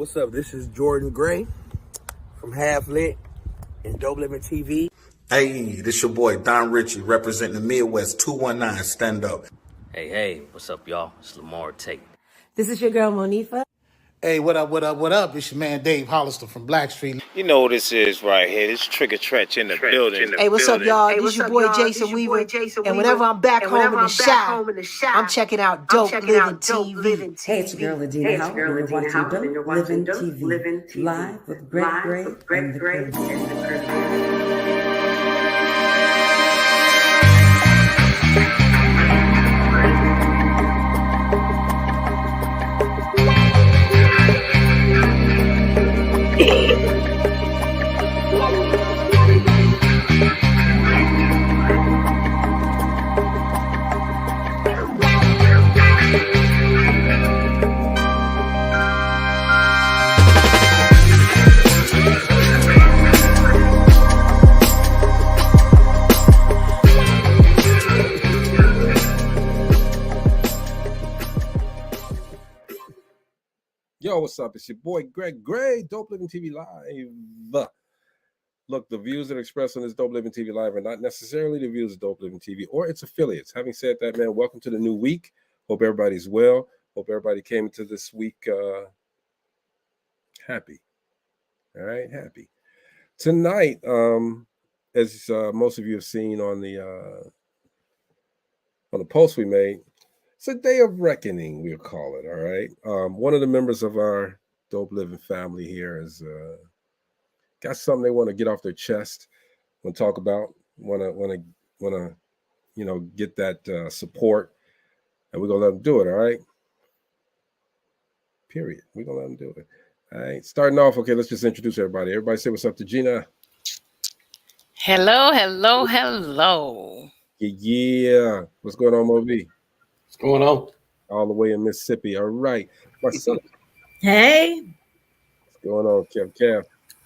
What's up? This is Jordan Gray from Half Lit and DopelivenTV. Hey, this your boy Don Ritchie representing the Midwest 219 Stand Up. Hey, what's up, y'all? It's Lamar Tate. This is your girl, Monifa. Hey, what up? It's your man Dave Hollister from Blackstreet. You know who this is right here. This Trigger Trench in the building. Hey, what's up, y'all? This your boy Jason Weaver. And whenever I'm back home in the shop, I'm checking out Dope Living TV. Hey, it's your girl Adina Howard, and you're watching Dope Living TV live with Greg Gray and the crew. Yo, what's up? It's your boy Greg Gray, Dope Living TV Live. Look, the views that are expressed on this Dope Living TV Live are not necessarily the views of Dope Living TV or its affiliates. Having said that, man, welcome to the new week. Hope everybody's well. Hope everybody came into this week happy. All right, happy. Tonight, as most of you have seen on the post we made, it's a day of reckoning, we'll call it, all right? One of the members of our Dope Living family here has got something they want to get off their chest, want to talk about, want to, get that support, and we're going to let them do it, all right? Period. We're going to let them do it. All right, starting off, okay, let's just introduce everybody. Everybody say what's up to Gina. Hello. Yeah. What's going on, Moby? What's going on? All the way in Mississippi. All right. Marcella. Hey. What's going on, Kev?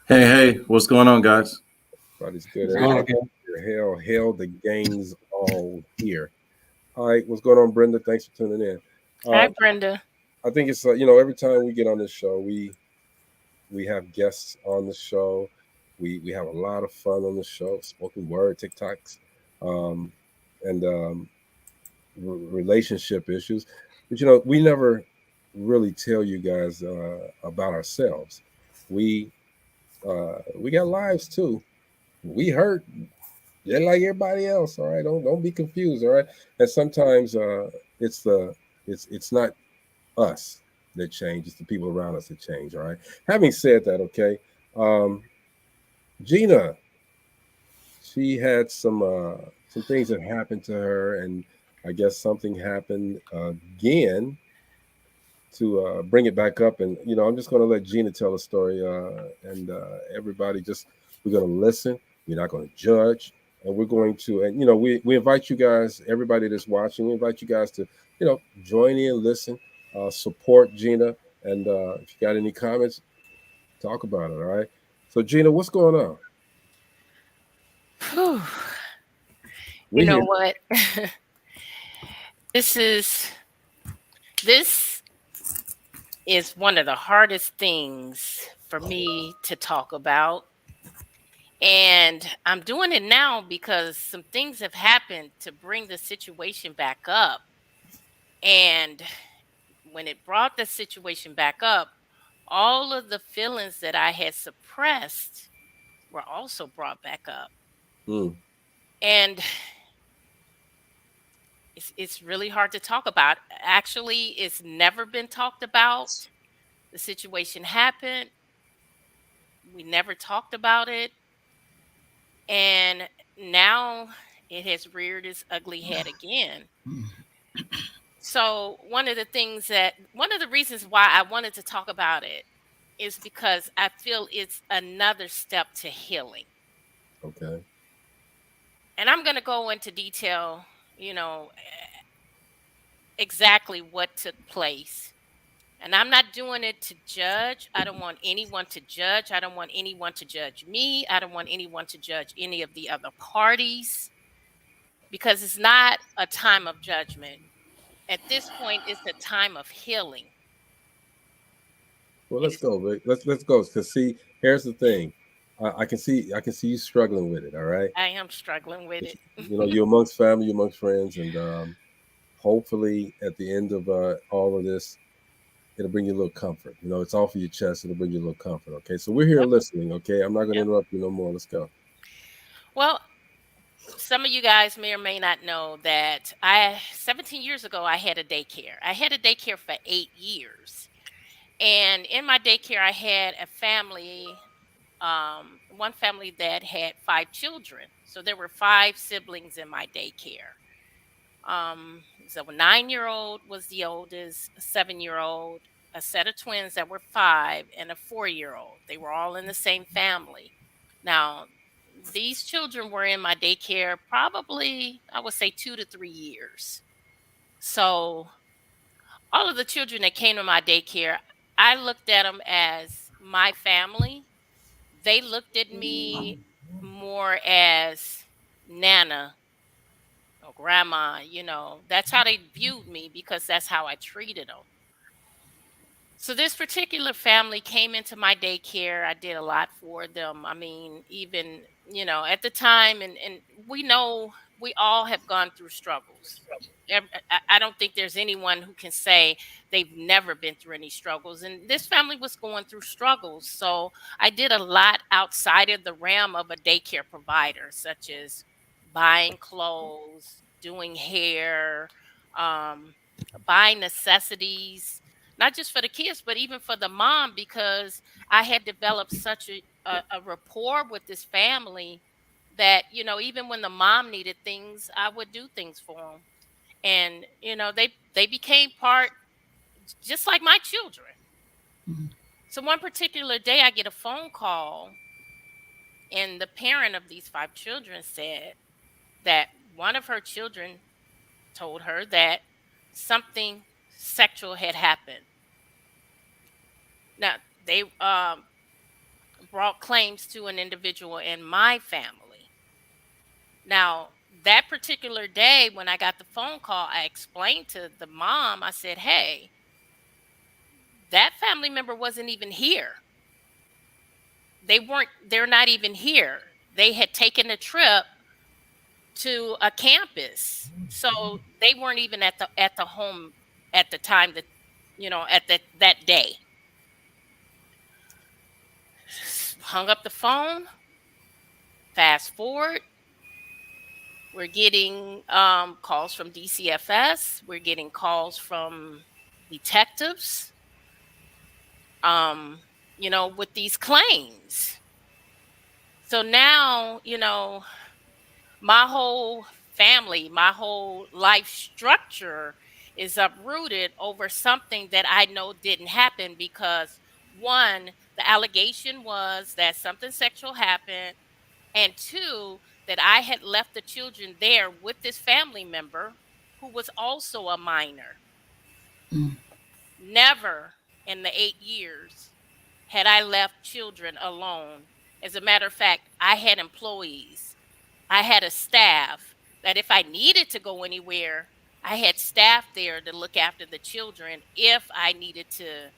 Hey. What's going on, guys? Everybody's good. Hell, the gang's all here. All right. What's going on, Brenda? Thanks for tuning in. Hi, Brenda. I think it's, every time we get on this show, we have guests on the show. We have a lot of fun on the show, spoken word, TikToks, and relationship issues. But, we never really tell you guys about ourselves. We got lives too. We hurt just like everybody else. All right. Don't be confused. All right. And sometimes it's not us that change, it's the people around us that change. All right. Having said that, okay, Gina, she had some things that happened to her, and I guess something happened again to bring it back up. And I'm just going to let Gina tell the story, and everybody we're going to listen. We're not going to judge, and we're going to, and we invite you guys, everybody that's watching, we invite you guys to join in, listen, support Gina, and if you got any comments, talk about it. All right. So Gina, what's going on? Whew. You know what? This is one of the hardest things for me to talk about. And I'm doing it now because some things have happened to bring the situation back up. And when it brought the situation back up, all of the feelings that I had suppressed were also brought back up. And it's really hard to talk about. Actually, it's never been talked about. The situation happened. We never talked about it. And now it has reared its ugly head again. So one of the reasons why I wanted to talk about it is because I feel it's another step to healing. Okay. And I'm going to go into detail, exactly what took place. And I'm not doing it to judge. I don't want anyone to judge. I don't want anyone to judge me. I don't want anyone to judge any of the other parties, because it's not a time of judgment. At this point, it's a time of healing. Well, let's go. Vic. Let's go. Cause see, here's the thing. I can see you struggling with it. All right. I am struggling with it. You're amongst family, you're amongst friends, and hopefully at the end of all of this, it'll bring you a little comfort. It's off of your chest. It'll bring you a little comfort. Okay. So we're here Yep. listening. Okay. I'm not going to Yep. interrupt you no more. Let's go. Well, some of you guys may or may not know that 17 years ago, I had a daycare. I had a daycare for 8 years. And in my daycare, I had a family, one family that had 5 children. So there were 5 siblings in my daycare. So a 9-year-old was the oldest, a 7-year-old, a set of twins that were 5, and a 4-year-old. They were all in the same family. Now, these children were in my daycare probably, I would say, 2 to 3 years. So all of the children that came to my daycare, I looked at them as my family. They looked at me more as Nana or grandma, that's how they viewed me because that's how I treated them. So this particular family came into my daycare. I did a lot for them. I mean, even, at the time, and we know we all have gone through struggles. I don't think there's anyone who can say they've never been through any struggles. And this family was going through struggles. So I did a lot outside of the realm of a daycare provider, such as buying clothes, doing hair, um, buying necessities, not just for the kids, but even for the mom, because I had developed such a rapport with this family that, even when the mom needed things, I would do things for them. And, they became part just like my children. So one particular day I get a phone call, and the parent of these 5 children said that one of her children told her that something sexual had happened. Now, they brought claims to an individual in my family. Now, that particular day when I got the phone call, I explained to the mom, I said, hey, that family member wasn't even here. They're not even here. They had taken a trip to a campus. So they weren't even at the home at the time that, at that day. Hung up the phone. Fast forward, we're getting calls from DCFS. We're getting calls from detectives, with these claims. So now, my whole family, my whole life structure is uprooted over something that I know didn't happen because, one, the allegation was that something sexual happened, and 2, that I had left the children there with this family member who was also a minor. Never in the 8 years had I left children alone. As a matter of fact, I had employees. I had a staff that if I needed to go anywhere, I had staff there to look after the children if I needed to,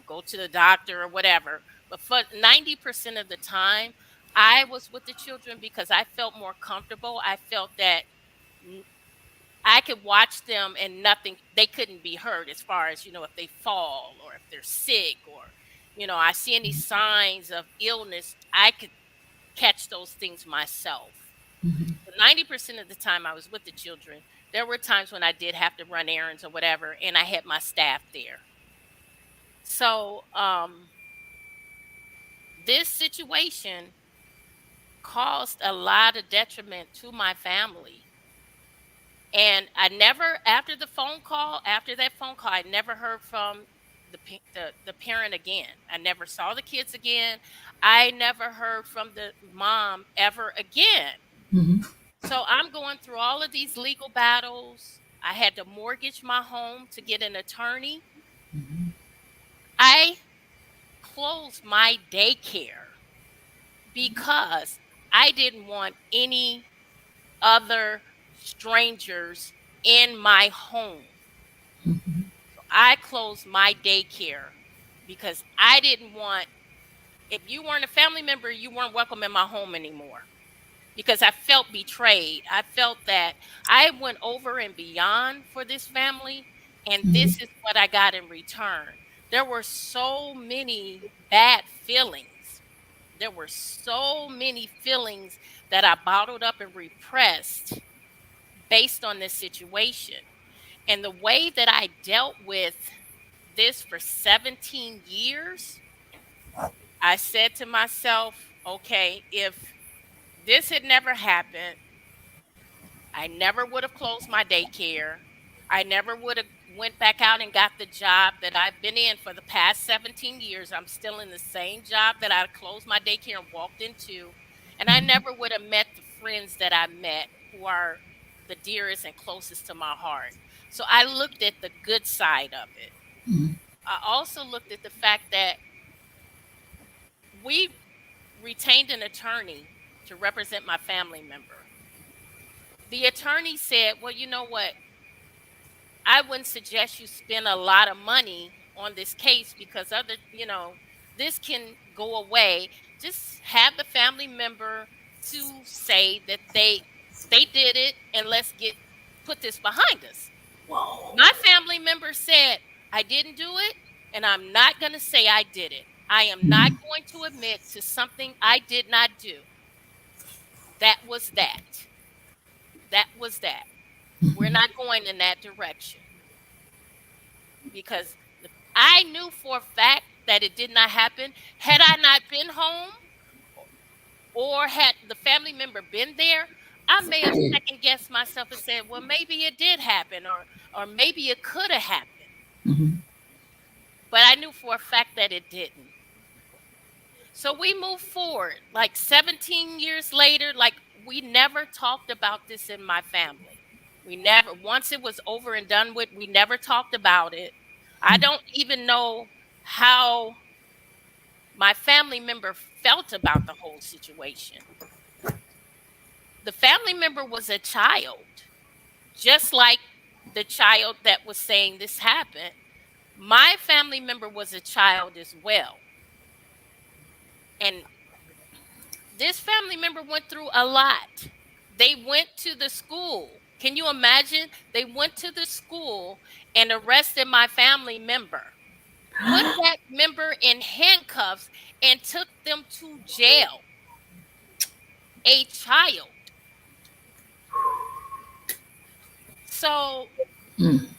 go to the doctor or whatever. But for 90% of the time, I was with the children because I felt more comfortable. I felt that I could watch them and they couldn't be hurt as far as, if they fall or if they're sick or, I see any signs of illness, I could catch those things myself. But 90% of the time I was with the children. There were times when I did have to run errands or whatever, and I had my staff there. So this situation caused a lot of detriment to my family. And I never, after that phone call, I never heard from the parent again. I never saw the kids again. I never heard from the mom ever again. So I'm going through all of these legal battles. I had to mortgage my home to get an attorney. I closed my daycare because I didn't want any other strangers in my home. So I closed my daycare because I didn't want, if you weren't a family member, you weren't welcome in my home anymore, because I felt betrayed. I felt that I went over and beyond for this family, and this is what I got in return. There were so many bad feelings. There were so many feelings that I bottled up and repressed based on this situation. And the way that I dealt with this for 17 years, I said to myself, okay, if this had never happened, I never would have closed my daycare. I never would have went back out and got the job that I've been in for the past 17 years. I'm still in the same job that I closed my daycare and walked into. And I never would have met the friends that I met who are the dearest and closest to my heart. So I looked at the good side of it. I also looked at the fact that we retained an attorney to represent my family member. The attorney said, well, you know what? I wouldn't suggest you spend a lot of money on this case because this can go away. Just have the family member to say that they did it, and let's put this behind us. Whoa. My family member said, I didn't do it, and I'm not going to say I did it. I am not going to admit to something I did not do. That was that. That was that. We're not going in that direction. Because I knew for a fact that it did not happen. Had I not been home, or had the family member been there, I may have second guessed myself and said, well, maybe it did happen, or maybe it could have happened. But I knew for a fact that it didn't. So we moved forward. Like 17 years later, like we never talked about this in my family. We never, once it was over and done with, we never talked about it. I don't even know how my family member felt about the whole situation. The family member was a child, just like the child that was saying this happened. My family member was a child as well. And this family member went through a lot. They went to the school. Can you imagine? They went to the school and arrested my family member, put that member in handcuffs, and took them to jail. A child. So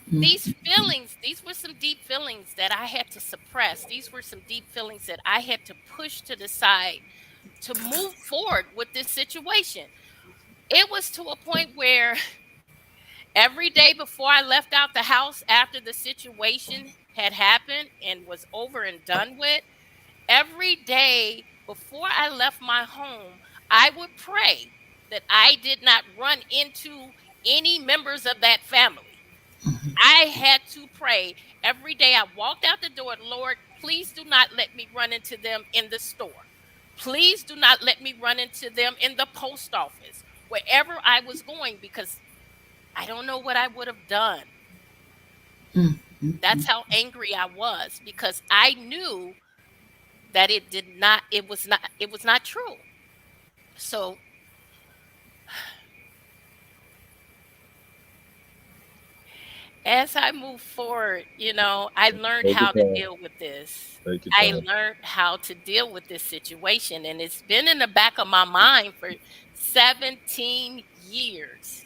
these feelings, these were some deep feelings that I had to suppress. These were some deep feelings that I had to push to the side to move forward with this situation. It was to a point where every day before I left out the house after the situation had happened and was over and done with, every day before I left my home, I would pray that I did not run into any members of that family. I had to pray every day. I walked out the door, Lord, please do not let me run into them in the store. Please do not let me run into them in the post office, wherever I was going, because I don't know what I would have done. That's how angry I was, because I knew that it was not true. So as I move forward, I learned Take your how to time. deal with this. Take your I time. learned how to deal with this situation, and it's been in the back of my mind for 17 years.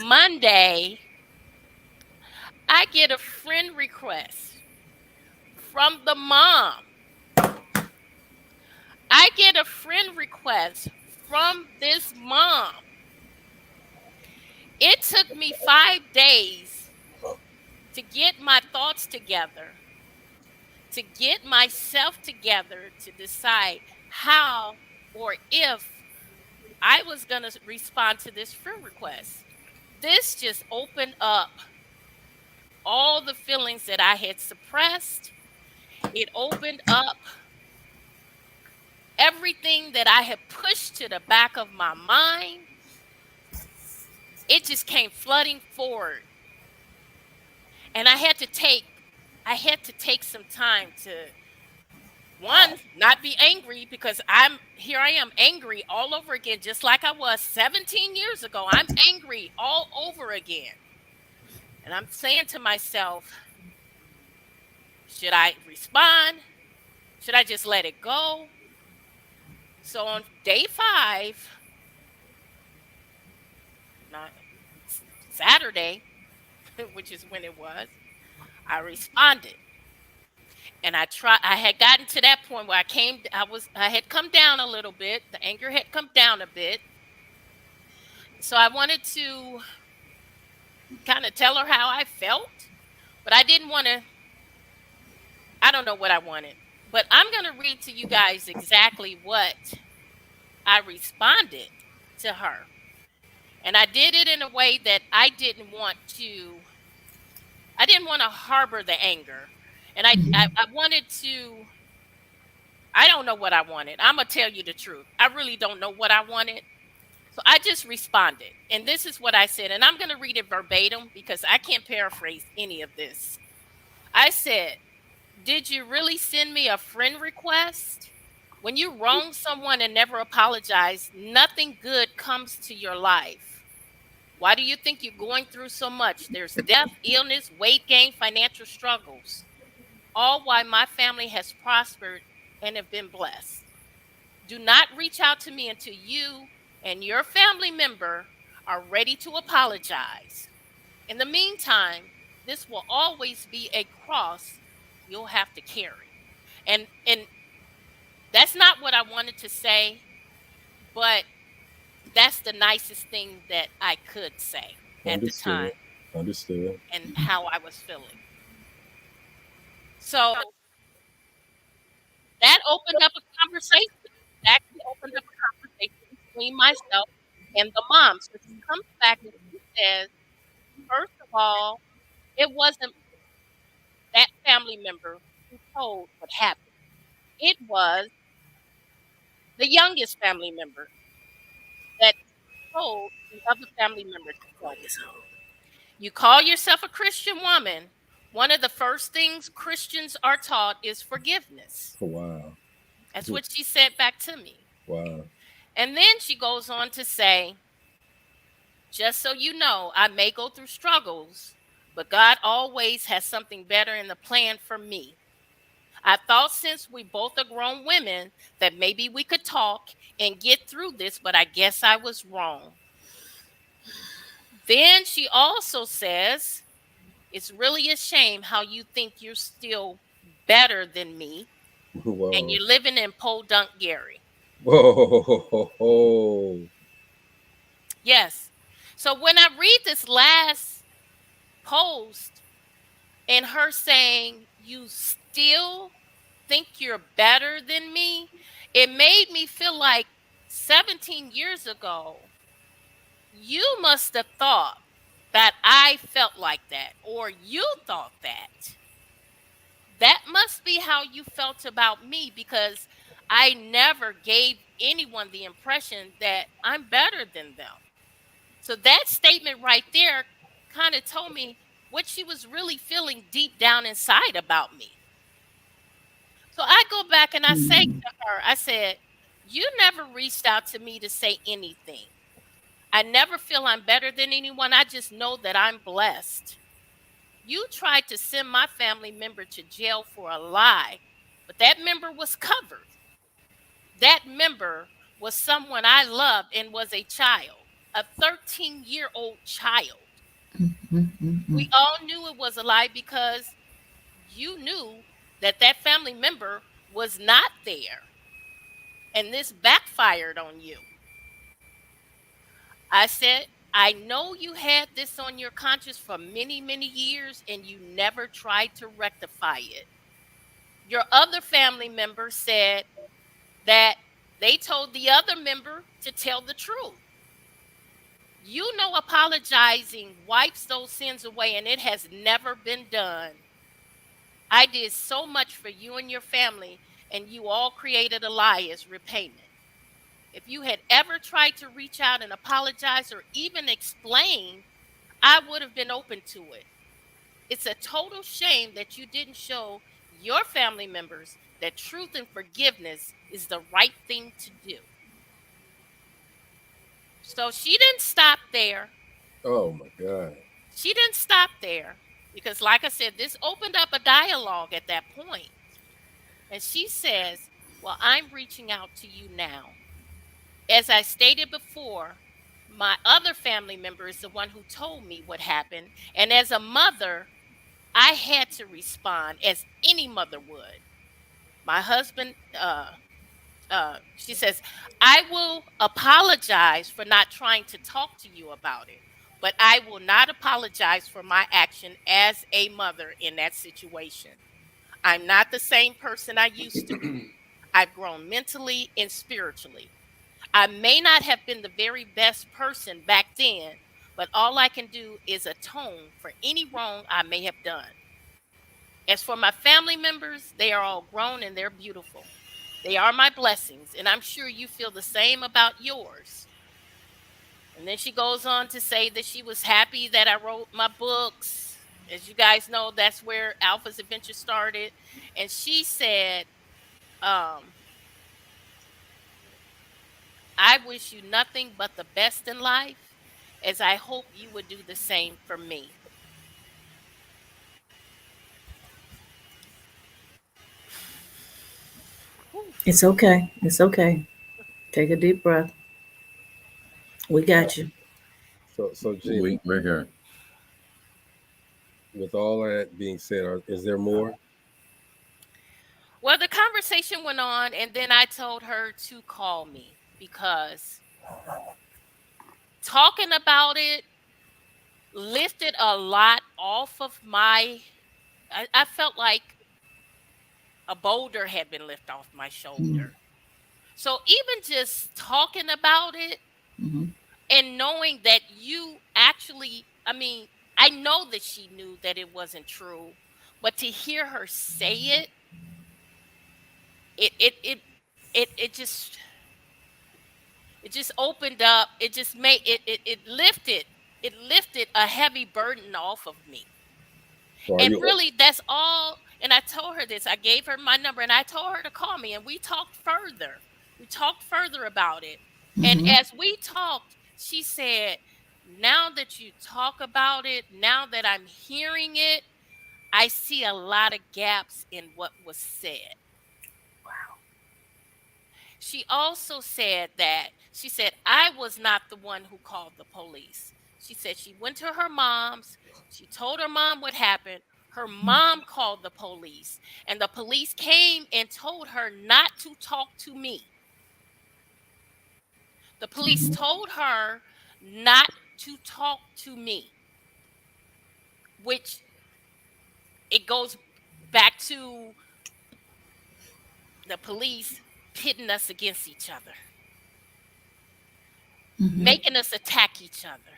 Monday, I get a friend request from the mom. I get a friend request from this mom. It took me 5 days to get my thoughts together, to get myself together, to decide how or if I was going to respond to this friend request. This just opened up all the feelings that I had suppressed. It opened up everything that I had pushed to the back of my mind. It just came flooding forward. And I had to take I had to take some time to, one, not be angry, because here I am angry all over again, just like I was 17 years ago. I'm angry all over again. And I'm saying to myself, should I respond? Should I just let it go? So on day 5, not Saturday, which is when it was, I responded. And I had gotten to that point where I had come down a little bit. The anger had come down a bit. So I wanted to kind of tell her how I felt, but I didn't want to, I don't know what I wanted. But I'm going to read to you guys exactly what I responded to her. And I did it in a way that I didn't want to harbor the anger. And I wanted to, I don't know what I wanted. I'm going to tell you the truth. I really don't know what I wanted. So I just responded. And this is what I said. And I'm going to read it verbatim because I can't paraphrase any of this. I said, "Did you really send me a friend request? When you wrong someone and never apologize, nothing good comes to your life. Why do you think you're going through so much? There's death, illness, weight gain, financial struggles. All while my family has prospered and have been blessed. Do not reach out to me until you and your family member are ready to apologize. In the meantime, this will always be a cross you'll have to carry." And that's not what I wanted to say, but that's the nicest thing that I could say at the time. Understood. And how I was feeling. So that opened up a conversation. It actually opened up a conversation between myself and the mom. So she comes back and she says, first of all, it wasn't that family member who told what happened. It was the youngest family member that told the other family member to tell me. You call yourself a Christian woman. One of the first things Christians are taught is forgiveness. Wow. That's what she said back to me. Wow. And then she goes on to say, just so you know, I may go through struggles, but God always has something better in the plan for me. I thought since we both are grown women that maybe we could talk and get through this, but I guess I was wrong. Then she also says, it's really a shame how you think you're still better than me. Whoa. And you're living in Podunk Gary. Whoa. Yes. So when I read this last post and her saying, you still think you're better than me, it made me feel like 17 years ago, you must have thought that I felt like that, or you thought that. That must be how you felt about me, because I never gave anyone the impression that I'm better than them. So that statement right there kind of told me what she was really feeling deep down inside about me. So I go back and I say to her, I said, you never reached out to me to say anything. I never feel I'm better than anyone. I just know that I'm blessed. You tried to send my family member to jail for a lie, but that member was covered. That member was someone I loved and was a child, a 13-year-old child. We all knew it was a lie because you knew that that family member was not there. And this backfired on you. I said, I know you had this on your conscience for many, many years and you never tried to rectify it. Your other family member said that they told the other member to tell the truth. You know, apologizing wipes those sins away, and it has never been done. I did so much for you and your family, and you all created a lie as repayment. If you had ever tried to reach out and apologize or even explain, I would have been open to it. It's a total shame that you didn't show your family members that truth and forgiveness is the right thing to do. So she didn't stop there. Oh my God. She didn't stop there because, like I said, this opened up a dialogue at that point. And she says, well, I'm reaching out to you now. As I stated before, my other family member is the one who told me what happened. And as a mother, I had to respond as any mother would. My husband, she says, I will apologize for not trying to talk to you about it, but I will not apologize for my action as a mother in that situation. I'm not the same person I used to be. I've grown mentally and spiritually. I may not have been the very best person back then, but all I can do is atone for any wrong I may have done. As for my family members, they are all grown and they're beautiful. They are my blessings, and I'm sure you feel the same about yours. And then she goes on to say that she was happy that I wrote my books. As you guys know, that's where Alpha's Adventure started. And she said, I wish you nothing but the best in life, as I hope you would do the same for me. Whew. It's okay. It's okay. Take a deep breath. We got you. So Gina, We're here. with all that being said, is there more? Well, the conversation went on, and then I told her to call me because talking about it lifted a lot off of my. I felt like a boulder had been lifted off my shoulder. So even just talking about it and knowing that you actually, I mean, I know that she knew that it wasn't true, but to hear her say it, it just opened up. It just made it lifted a heavy burden off of me. So And really, that's all. And I told her this. I gave her my number and I told her to call me, and we talked further. We talked further about it. And as we talked, she said, now that you talk about it, now that I'm hearing it, I see a lot of gaps in what was said. She also said that, she said, I was not the one who called the police. She said she went to her mom's. She told her mom what happened. Her mom called the police, and the police came and told her not to talk to me. The police told her not to talk to me, which it goes back to the police pitting us against each other, making us attack each other.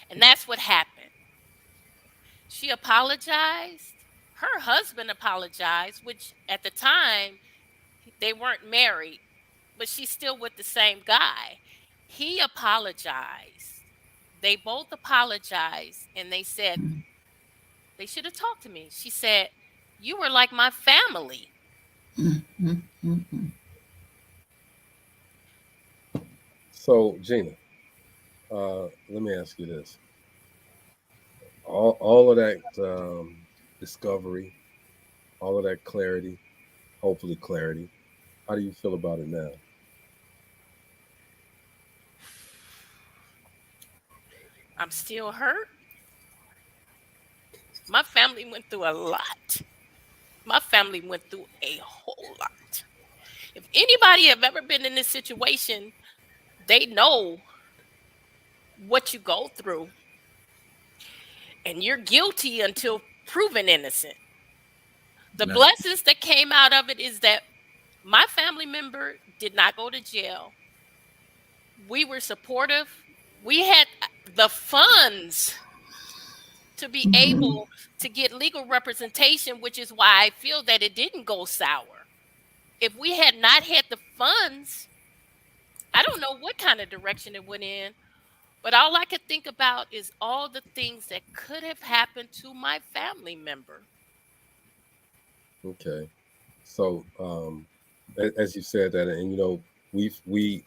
And that's what happened. She apologized. Her husband apologized, which at the time they weren't married, but she's still with the same guy. He apologized. They both apologized, and they said they should have talked to me. She said, you were like my family. So Gina, let me ask you this. All of that discovery, all of that clarity, hopefully clarity, how do you feel about it now? I'm still hurt. My family went through a lot. My family went through a whole lot. If anybody have ever been in this situation, they know what you go through. And you're guilty until proven innocent. The blessings that came out of it is that my family member did not go to jail. We were supportive. We had the funds to be able to get legal representation, which is why I feel that it didn't go sour. If we had not had the funds, I don't know what kind of direction it went in, But all I could think about is all the things that could have happened to my family member. Okay. So, as you said that, and we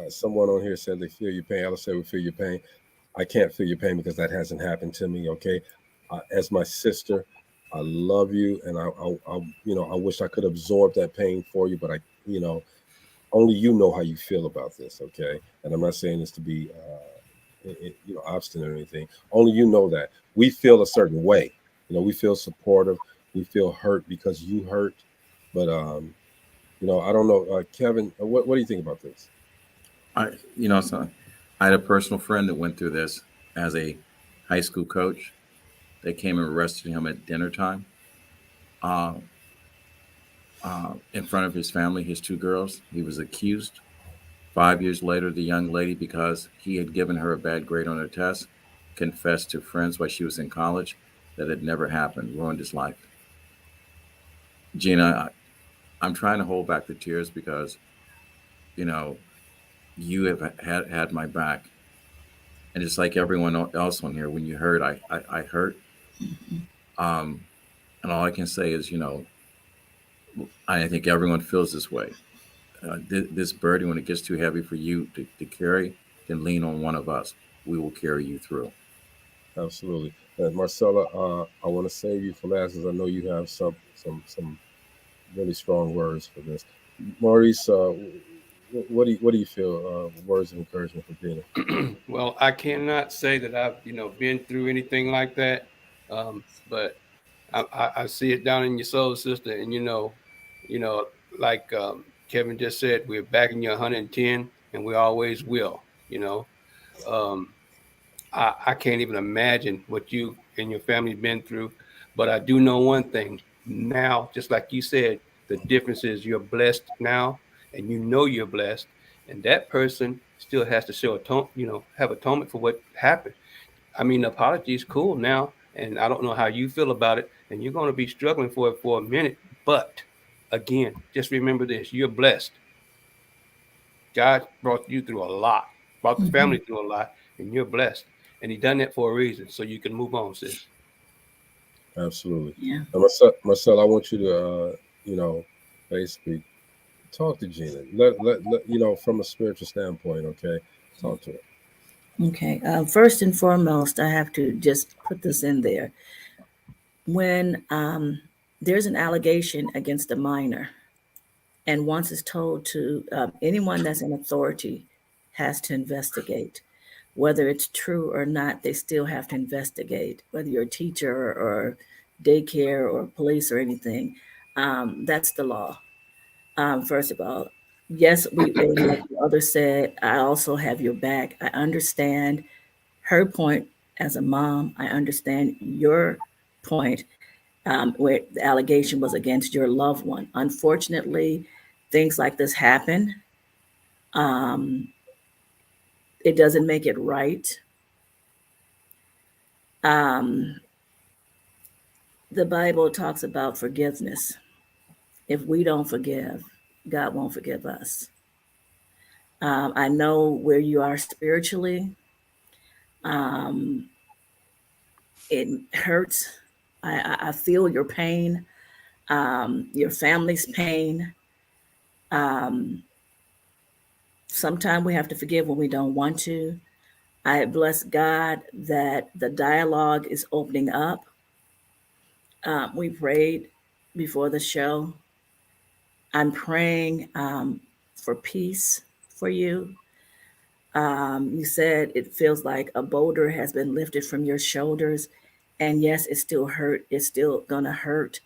someone on here said they feel your pain. Alice said we feel your pain. I can't feel your pain because that hasn't happened to me. Okay, as my sister, I love you, and I wish I could absorb that pain for you, but only you know how you feel about this. Okay, and I'm not saying this to be, obstinate or anything. Only you know that we feel a certain way. We feel supportive. We feel hurt because you hurt, but I don't know, Kevin. What do you think about this? So I had a personal friend that went through this as a high school coach. They came and arrested him at dinner time, in front of his family, his two girls. He was accused. 5 years later, the young lady, because he had given her a bad grade on her test, confessed to friends while she was in college that it never happened, ruined his life. Gina, I'm trying to hold back the tears because, you have had my back. And just like everyone else on here, when you hurt, I hurt. And all I can say is, I think everyone feels this way. This burden, when it gets too heavy for you to carry, then lean on one of us. We will carry you through. Absolutely. Marcella, I want to save you for last, as I know you have some really strong words for this. Maurice, what do you feel? Words of encouragement for Gina? Well, I cannot say that I've been through anything like that, but I see it down in your soul, sister, and like Kevin just said, we're backing you 110, and we always will. I can't even imagine what you and your family been through, but I do know one thing now, just like you said, the difference is you're blessed now, and you're blessed, and that person still has to show have atonement for what happened. I mean, the apology is cool now, and I don't know how you feel about it, and you're going to be struggling for it for a minute, but again, just remember this: you're blessed. God brought you through a lot, brought the family through a lot, and you're blessed. And he done that for a reason, so you can move on, sis. Absolutely. Yeah. And Marcel, I want you to, basically talk to Gina. Let from a spiritual standpoint, okay? Talk to her. Okay. First and foremost, I have to just put this in there. When there's an allegation against a minor, and once it's told to anyone that's in authority has to investigate. Whether it's true or not, they still have to investigate, whether you're a teacher or daycare or police or anything. That's the law. First of all, yes, and like the other said, I also have your back. I understand her point as a mom. I understand your point where the allegation was against your loved one. Unfortunately, things like this happen. It doesn't make it right. The Bible talks about forgiveness. If we don't forgive, God won't forgive us. I know where you are spiritually. It hurts. I feel your pain, your family's pain. Sometimes we have to forgive when we don't want to. I bless God that the dialogue is opening up. We prayed before the show. I'm praying for peace for you. You said it feels like a boulder has been lifted from your shoulders. And yes, it still hurt. It's still going to hurt.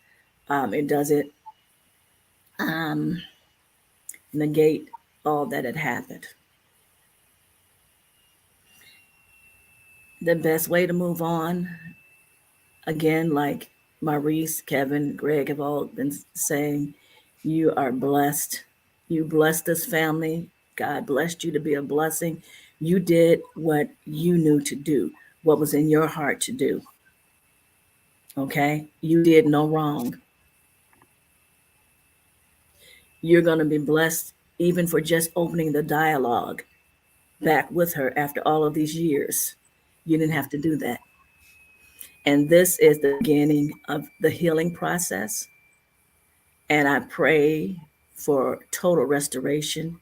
It doesn't negate all that had happened. The best way to move on, again, like Maurice, Kevin, Greg have all been saying, you are blessed. You blessed this family. God blessed you to be a blessing. You did what you knew to do, what was in your heart to do. Okay? You did no wrong. You're going to be blessed even for just opening the dialogue. back with her after all of these years. You didn't have to do that. And this is the beginning of the healing process. And I pray for total restoration,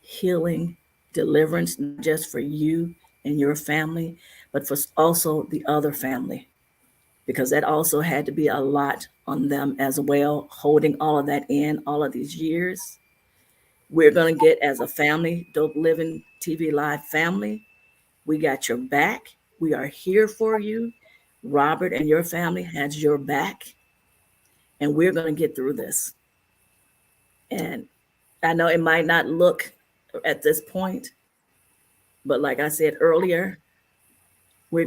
healing, deliverance, not just for you and your family, but for also the other family, because that also had to be a lot on them as well, holding all of that in all of these years. We're going to get, as a family, Dope Living TV Live family, we got your back. We are here for you. Robert and your family has your back, and we're going to get through this. And I know it might not look at this point, but like I said earlier, we're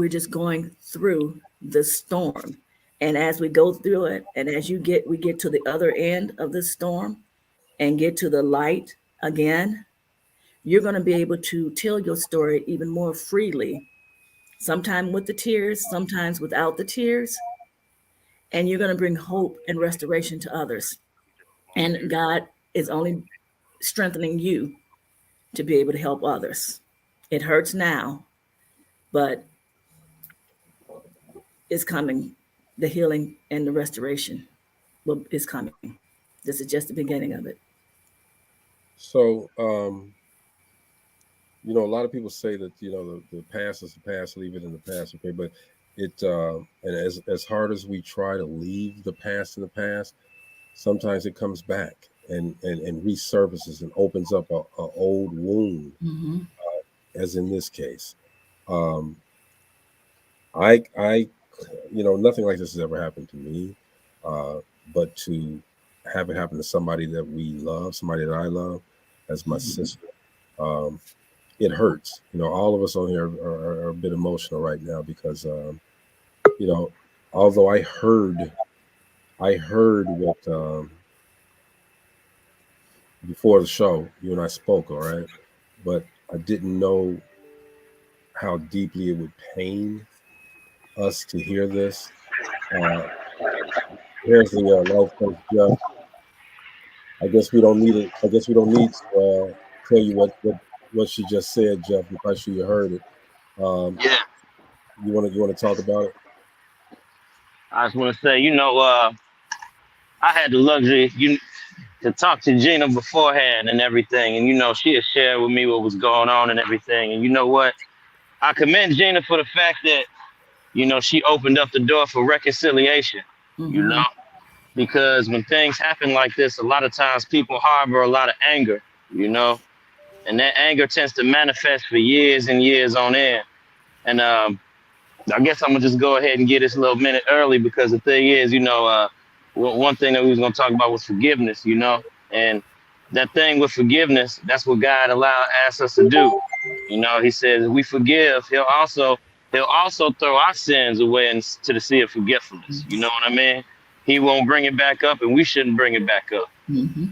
just going through the storm. And as we go through it, and as we get to the other end of the storm and get to the light again, you're going to be able to tell your story even more freely, sometimes with the tears, sometimes without the tears. And you're going to bring hope and restoration to others. And God is only strengthening you to be able to help others. It hurts now, but it's coming. The healing and the restoration is coming. This is just the beginning of it. So, you know, a lot of people say that, you know, the past is the past, leave it in the past. Okay. But and as hard as we try to leave the past in the past, sometimes it comes back and resurfaces and opens up a old wound, as in this case. Um, I, you know, nothing like this has ever happened to me, but to have it happen to somebody that we love, somebody that I love, as my sister, it hurts. You know, all of us on here are a bit emotional right now because, you know, although I heard what before the show, you and I spoke, all right, but I didn't know how deeply it would pain us to hear this. Here's the life coach Jeff. I guess we don't need it. I guess we don't need to tell you what she just said, Jeff. I'm quite sure you heard it. Yeah, You want to talk about it? I just want to say, I had the luxury to talk to Gina beforehand and everything, and she had shared with me what was going on and everything. And you know what? I commend Gina for the fact that she opened up the door for reconciliation. You know, because when things happen like this, a lot of times people harbor a lot of anger. You know, and that anger tends to manifest for years and years on end. And I guess I'm gonna just go ahead and get this little minute early because the thing is, one thing that we was gonna talk about was forgiveness, and that thing with forgiveness, that's what God asks us to do. He says if we forgive, He'll also throw our sins away into the sea of forgetfulness. You know what I mean? He won't bring it back up, and we shouldn't bring it back up.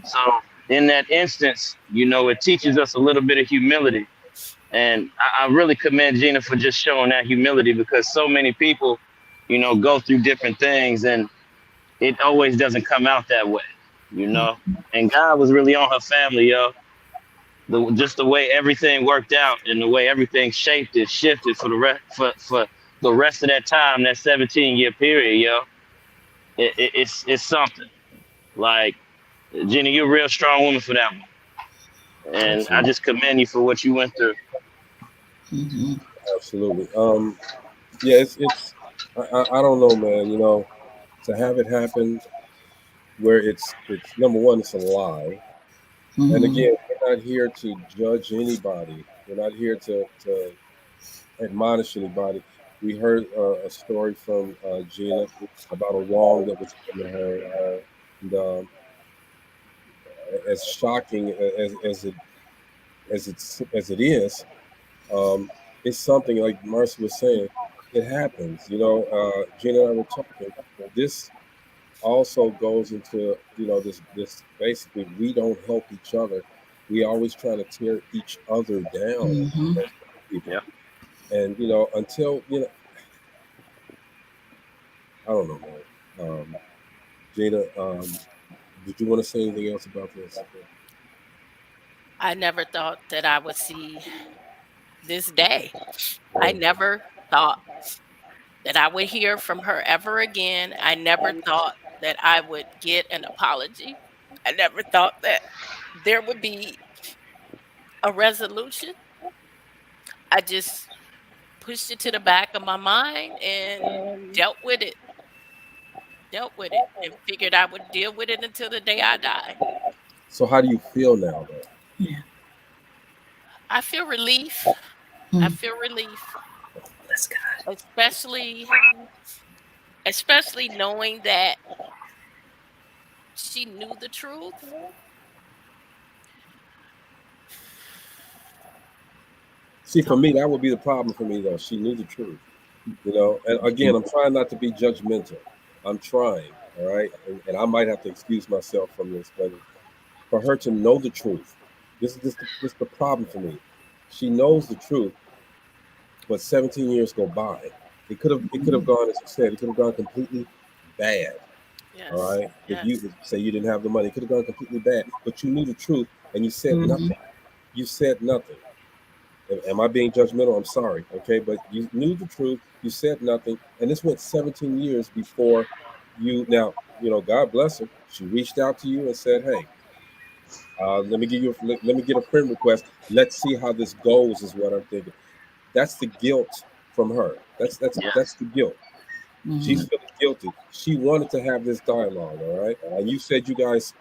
So in that instance, it teaches us a little bit of humility. And I really commend Gina for just showing that humility because so many people, go through different things and it always doesn't come out that way, And God was really on her family, yo. Just the way everything worked out and the way everything shifted for the rest of that time, that 17-year period, yo. It's something. Like, Gina, you're a real strong woman for that one. And I just commend you for what you went through. Absolutely. Yeah, it's I don't know, man. To have it happen where it's number one, it's a lie. And again, we're not here to judge anybody. We're not here to admonish anybody. We heard a story from Gina about a wrong that was done to her, and as shocking as it is, it's something like Marcy was saying. It happens, Gina and I were talking. This also goes into this basically we don't help each other. We always try to tear each other down. Yeah. And until I don't know, man. Gina, did you want to say anything else about this? I never thought that I would see this day. I never thought that I would hear from her ever again. I never thought that I would get an apology. I never thought that there would be a resolution. I just pushed it to the back of my mind and dealt with it. Dealt with it and figured I would deal with it until the day I die. So how do you feel now, though? Yeah. I feel relief. I feel relief, That's good. especially knowing that she knew the truth. See, for me, that would be the problem for me, though. She knew the truth, And again, I'm trying not to be judgmental. I'm trying, all right? And I might have to excuse myself from this, but for her to know the truth, this is the problem for me. She knows the truth, but 17 years go by. It could have gone, as you said, it could have gone completely bad. Yes. All right. Yes. If you say you didn't have the money, it could have gone completely bad. But you knew the truth and you said nothing. You said nothing. Am I being judgmental? I'm sorry. Okay, but you knew the truth. You said nothing, and this went 17 years before you. Now, God bless her. She reached out to you and said, "Hey, let me get a friend request. Let's see how this goes." Is what I'm thinking. That's the guilt from her. That's the guilt. She's feeling guilty. She wanted to have this dialogue. All right, and you said you guys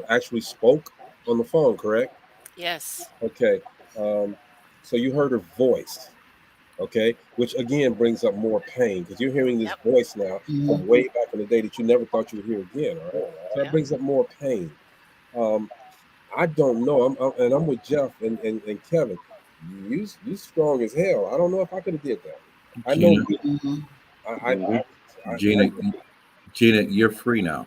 actually spoke on the phone, correct? Yes. Okay. So you heard her voice, okay, which again brings up more pain because you're hearing this voice now from way back in the day that you never thought you would hear again. All right. So that brings up more pain. I don't know. I'm with Jeff and Kevin. You strong as hell. I don't know if I could have did that. I know. Gina, you're free now.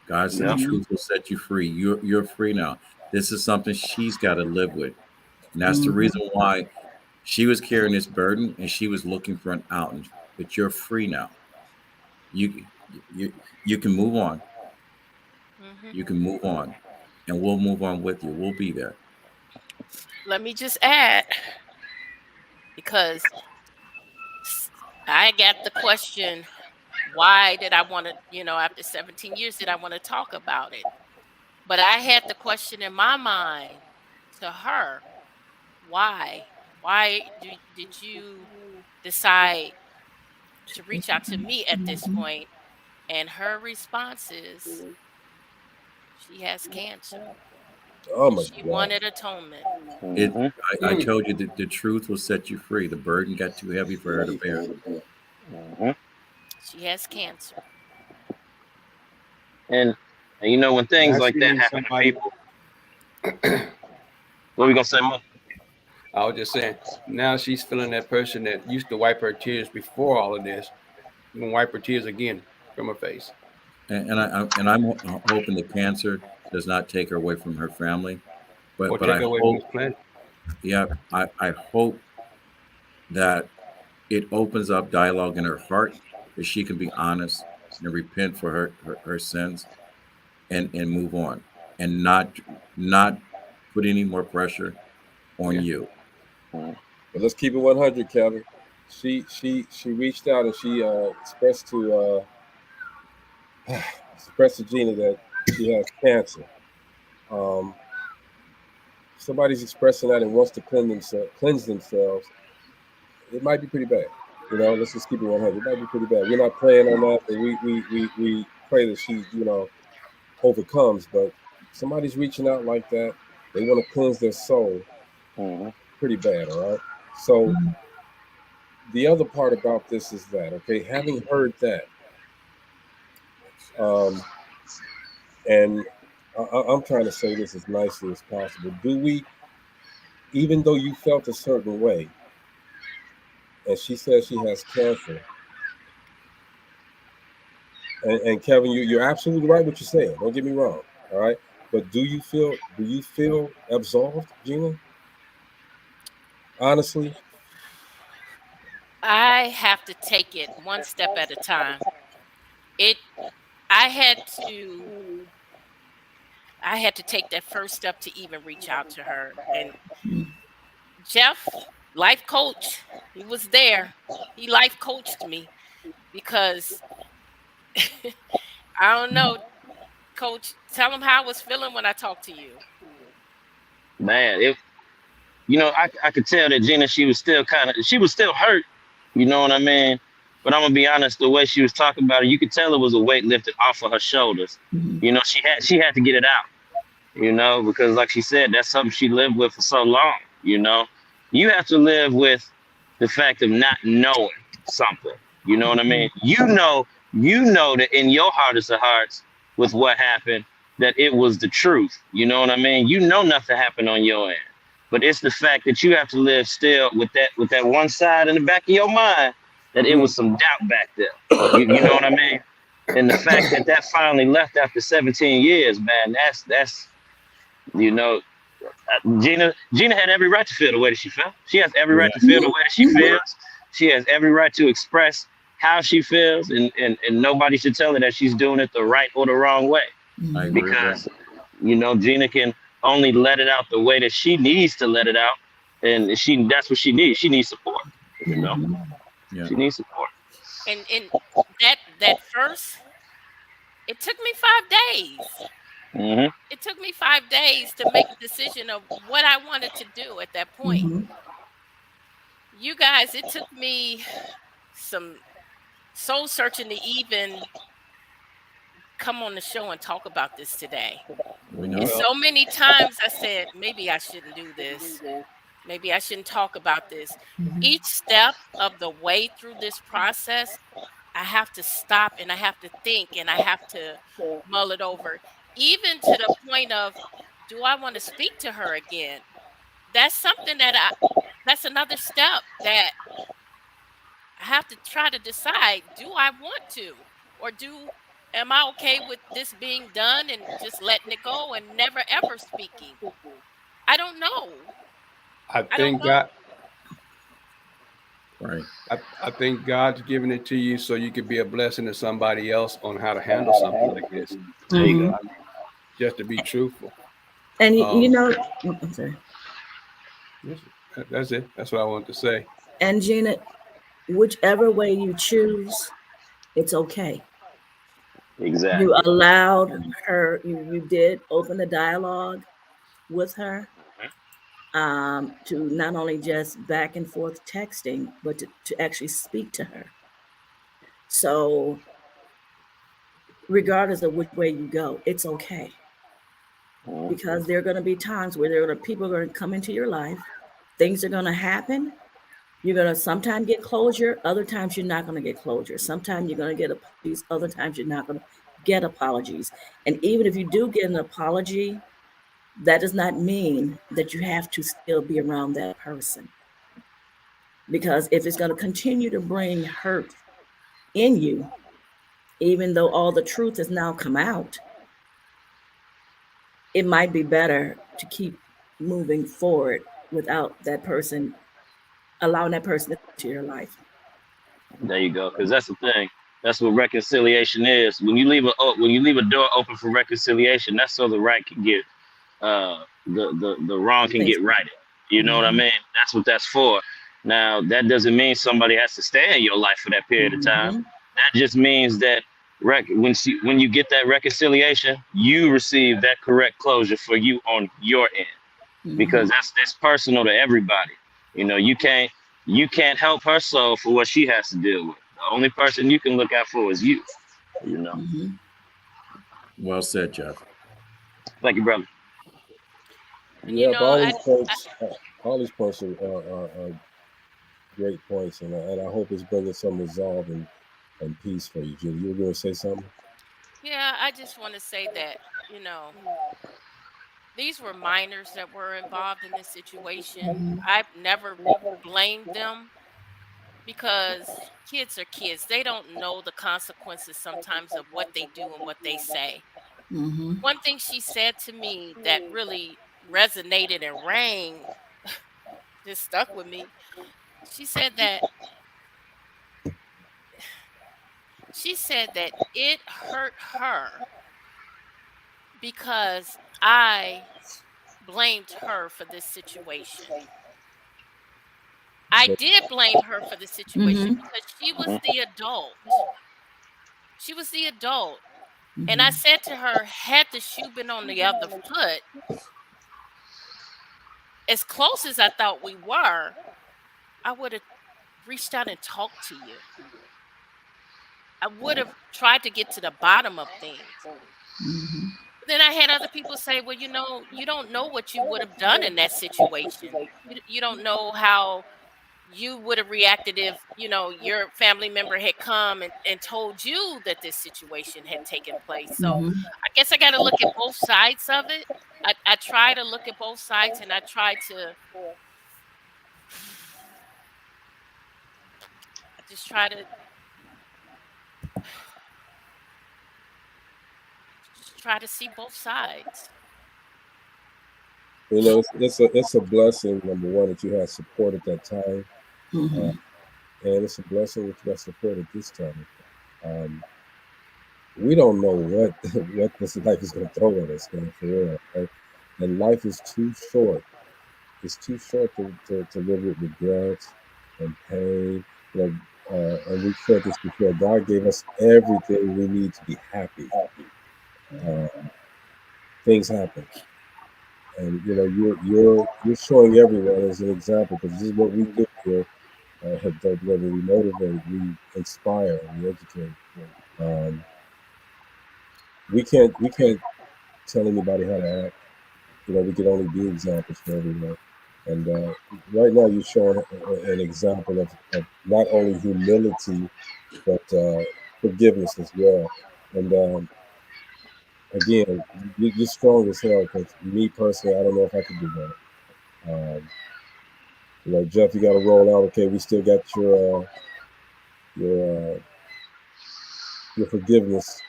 God said the truth will set you free. You're free now. This is something she's got to live with. And that's the reason why she was carrying this burden and she was looking for an out. But you're free now. You can move on. You can move on. And we'll move on with you. We'll be there. Let me just add, because I got the question, why did I want to, after 17 years, did I want to talk about it? But I had the question in my mind to her, why? Why did you decide to reach out to me at this point? And her response is, she has cancer. Oh my She God. wanted atonement. I told you that the truth will set you free. The burden got too heavy for her to bear. She has cancer. And when things like that happen to people, what are we gonna say, Mo? I was just saying, now she's feeling that person that used to wipe her tears before all of this, gonna wipe her tears again from her face. And I'm hoping the cancer does not take her away from her family, but I hope, I hope that it opens up dialogue in her heart that she can be honest and repent for her sins and move on and not put any more pressure on you. But let's keep it 100, Kevin. She reached out and she expressed to Gina that she has cancer. Somebody's expressing that and wants to cleanse themselves. It might be pretty bad. Let's just keep it 100. It might be pretty bad. We're not praying on that, but we pray that she, overcomes. But somebody's reaching out like that. They want to cleanse their soul. Pretty bad, all right? So the other part about this is that, okay, having heard that, and I'm trying to say this as nicely as possible. Do we, even though you felt a certain way, and she says she has cancer, and Kevin, you're absolutely right what you're saying. Don't get me wrong, all right? But do you feel absolved, Gina? Honestly? I have to take it one step at a time. I had to I had to take that first step to even reach out to her. And Jeff, life coach, he was there. He life coached me because I don't know, coach, tell him how I was feeling when I talked to you. Man, I could tell that Gina, she was still hurt. You know what I mean? But I'm gonna be honest, the way she was talking about it, you could tell it was a weight lifted off of her shoulders. You know, she had to get it out. You know, because like she said, that's something she lived with for so long. You know, you have to live with the fact of not knowing something. You know what I mean? You know that in your hardest of hearts with what happened, that it was the truth. You know what I mean? You know nothing happened on your end. But it's the fact that you have to live still with that one side in the back of your mind that it was some doubt back there. You know what I mean? And the fact that finally left after 17 years, man, that's you know, Gina had every right to feel the way that she felt. She has every right to feel the way that she feels. She has every right to express how she feels, and nobody should tell her that she's doing it the right or the wrong way. I agree with Because that. Gina can only let it out the way that she needs to let it out, and that's what she needs. She needs support. You know, Yeah. she needs support. And that first, it took me 5 days. Hmm. It took me 5 days to make a decision of what I wanted to do at that point. You guys, it took me some soul searching to even come on the show and talk about this today. We And know. so many times I said, maybe I shouldn't do this. Maybe I shouldn't talk about this. Each step of the way through this process, I have to stop and I have to think and I have to mull it over, even to the point of, do I want to speak to her again? That's something that's another step that I have to try to decide, do I want to? Or am I okay with this being done and just letting it go and never ever speaking? I don't know. I I don't think know. God, Right. I think God's giving it to you so you could be a blessing to somebody else on how to handle something like this. There you go. Just to be truthful. And Um, I'm sorry. that's it. That's what I wanted to say. And Gina, whichever way you choose, it's okay. You Exactly. allowed her, you did open the dialogue with her, to not only just back and forth texting, but to actually speak to her. So regardless of which way you go, it's okay. Because there are going to be times where people are going to come into your life, things are going to happen. You're going to sometimes get closure, other times you're not going to get closure. Sometimes you're going to get apologies, other times you're not going to get apologies. And even if you do get an apology, that does not mean that you have to still be around that person. Because if it's going to continue to bring hurt in you, even though all the truth has now come out, it might be better to keep moving forward without that person, allowing that person into your life. There you go. Because that's the thing. That's what reconciliation is. When you leave a door open for reconciliation, that's so the right can get the wrong can get righted. You know what I mean? That's what that's for. Now that doesn't mean somebody has to stay in your life for that period of time. That just means that when you get that reconciliation, you receive that correct closure for you on your end, because that's personal to everybody. You know, you can't help her soul for what she has to deal with. The only person you can look out for is you. You know. Well said, Jeff. Thank you, brother. And you know, All these points are great points, and I hope it's bringing some resolve and peace for you, Judy. You were going to say something? yeah, I just want to say that, these were minors that were involved in this situation. I've never blamed them because kids are kids. They don't know the consequences sometimes of what they do and what they say. One thing she said to me that really resonated and rang, just stuck with me. She said that it hurt her because I blamed her for this situation. I did blame her for the situation because she was the adult. She was the adult. And I said to her, had the shoe been on the other foot, as close as I thought we were, I would have reached out and talked to you. I would have tried to get to the bottom of things. Then I had other people say, well, you don't know what you would have done in that situation. You don't know how you would have reacted if, your family member had come and told you that this situation had taken place. So I guess I got to look at both sides of it. I try to look at both sides, and I just try to see both sides. You know, it's a blessing, number one, that you had support at that time, and it's a blessing that you got support at this time. We don't know what what this life is going to throw at us, man, for real. Right? And life is too short. It's too short to live with regrets and pain. And we've said this before. God gave us everything we need to be happy. Things happen. And you're showing everyone as an example, because this is what we do here at Dope-Living. We motivate, we inspire, we educate. We can't tell anybody how to act. We can only be examples for everyone. And right now, you're showing an example of not only humility but forgiveness as well. And again, you're strong as hell. Because me personally, I don't know if I could do that. Jeff, you got to roll out. Okay, we still got your forgiveness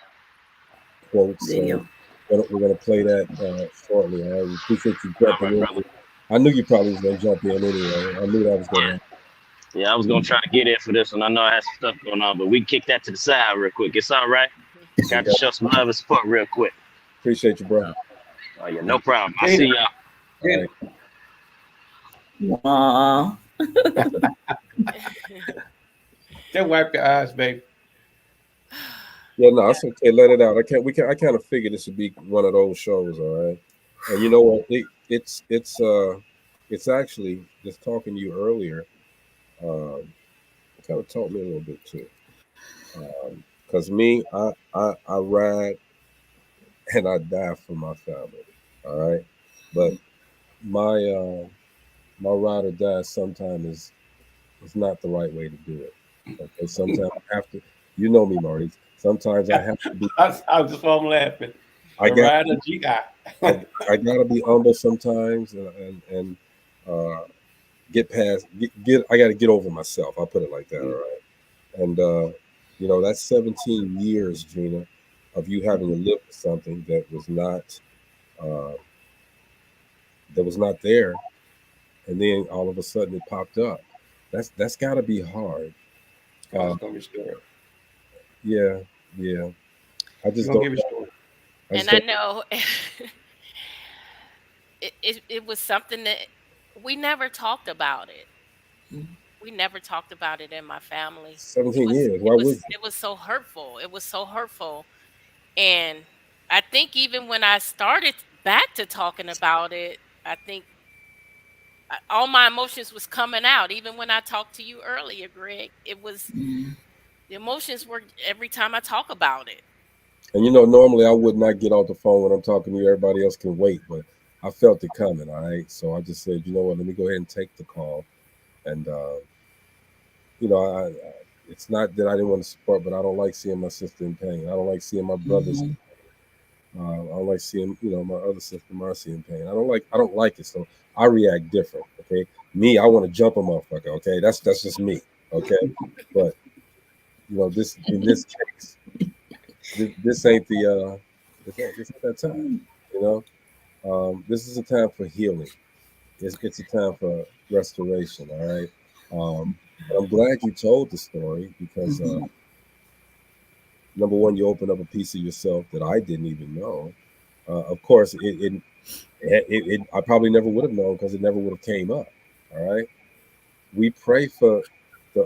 quotes. So we're gonna play that shortly. All right, we appreciate you jumping in. I knew you probably was gonna jump in anyway. I knew that was gonna happen. Yeah, I was gonna try to get in for this one. I know I had some stuff going on, but we can kick that to the side real quick. It's all right. Got to show some love and support real quick. Appreciate you, bro. Oh yeah, no problem. I'll see y'all. All right. Aww. Just wipe your eyes, baby. Yeah, no, it's okay. Let it out. I kind of figured this would be one of those shows. All right. And you know what? It's actually, just talking to you earlier. It kind of taught me a little bit too. Because me, I ride and I die for my family. All right. But my ride or die sometimes is not the right way to do it. Okay. Sometimes I have to. You know me, Marty. Sometimes I have to be. I was just laughing. I gotta be humble sometimes, and get past. I gotta get over myself. I'll put it like that. All right. And that's 17 years, Gina, of you having to live with something that was not there, and then all of a sudden it popped up. That's got to be hard. God's gonna restore it. Yeah. I just don't. I know it was something that we never talked about it. We never talked about it in my family. 17 years. Why would you? It was so hurtful. It was so hurtful. And I think even when I started back to talking about it, I think all my emotions was coming out. Even when I talked to you earlier, Greg, it was the emotions were every time I talk about it. And normally I would not get off the phone when I'm talking to you. Everybody else can wait, but I felt it coming. All right, so I just said, you know what? Let me go ahead and take the call. And it's not that I didn't want to support, but I don't like seeing my sister in pain. I don't like seeing my brothers in pain. I don't like seeing my other sister Marcy in pain. I don't like it. So I react different. Okay, me, I want to jump a motherfucker. Okay, that's just me. Okay, but this in this case. This ain't this ain't that time, This is a time for healing. It's a time for restoration. All right. But I'm glad you told the story because number one, you opened up a piece of yourself that I didn't even know. Of course, I probably never would have known because it never would have came up. All right, we pray for the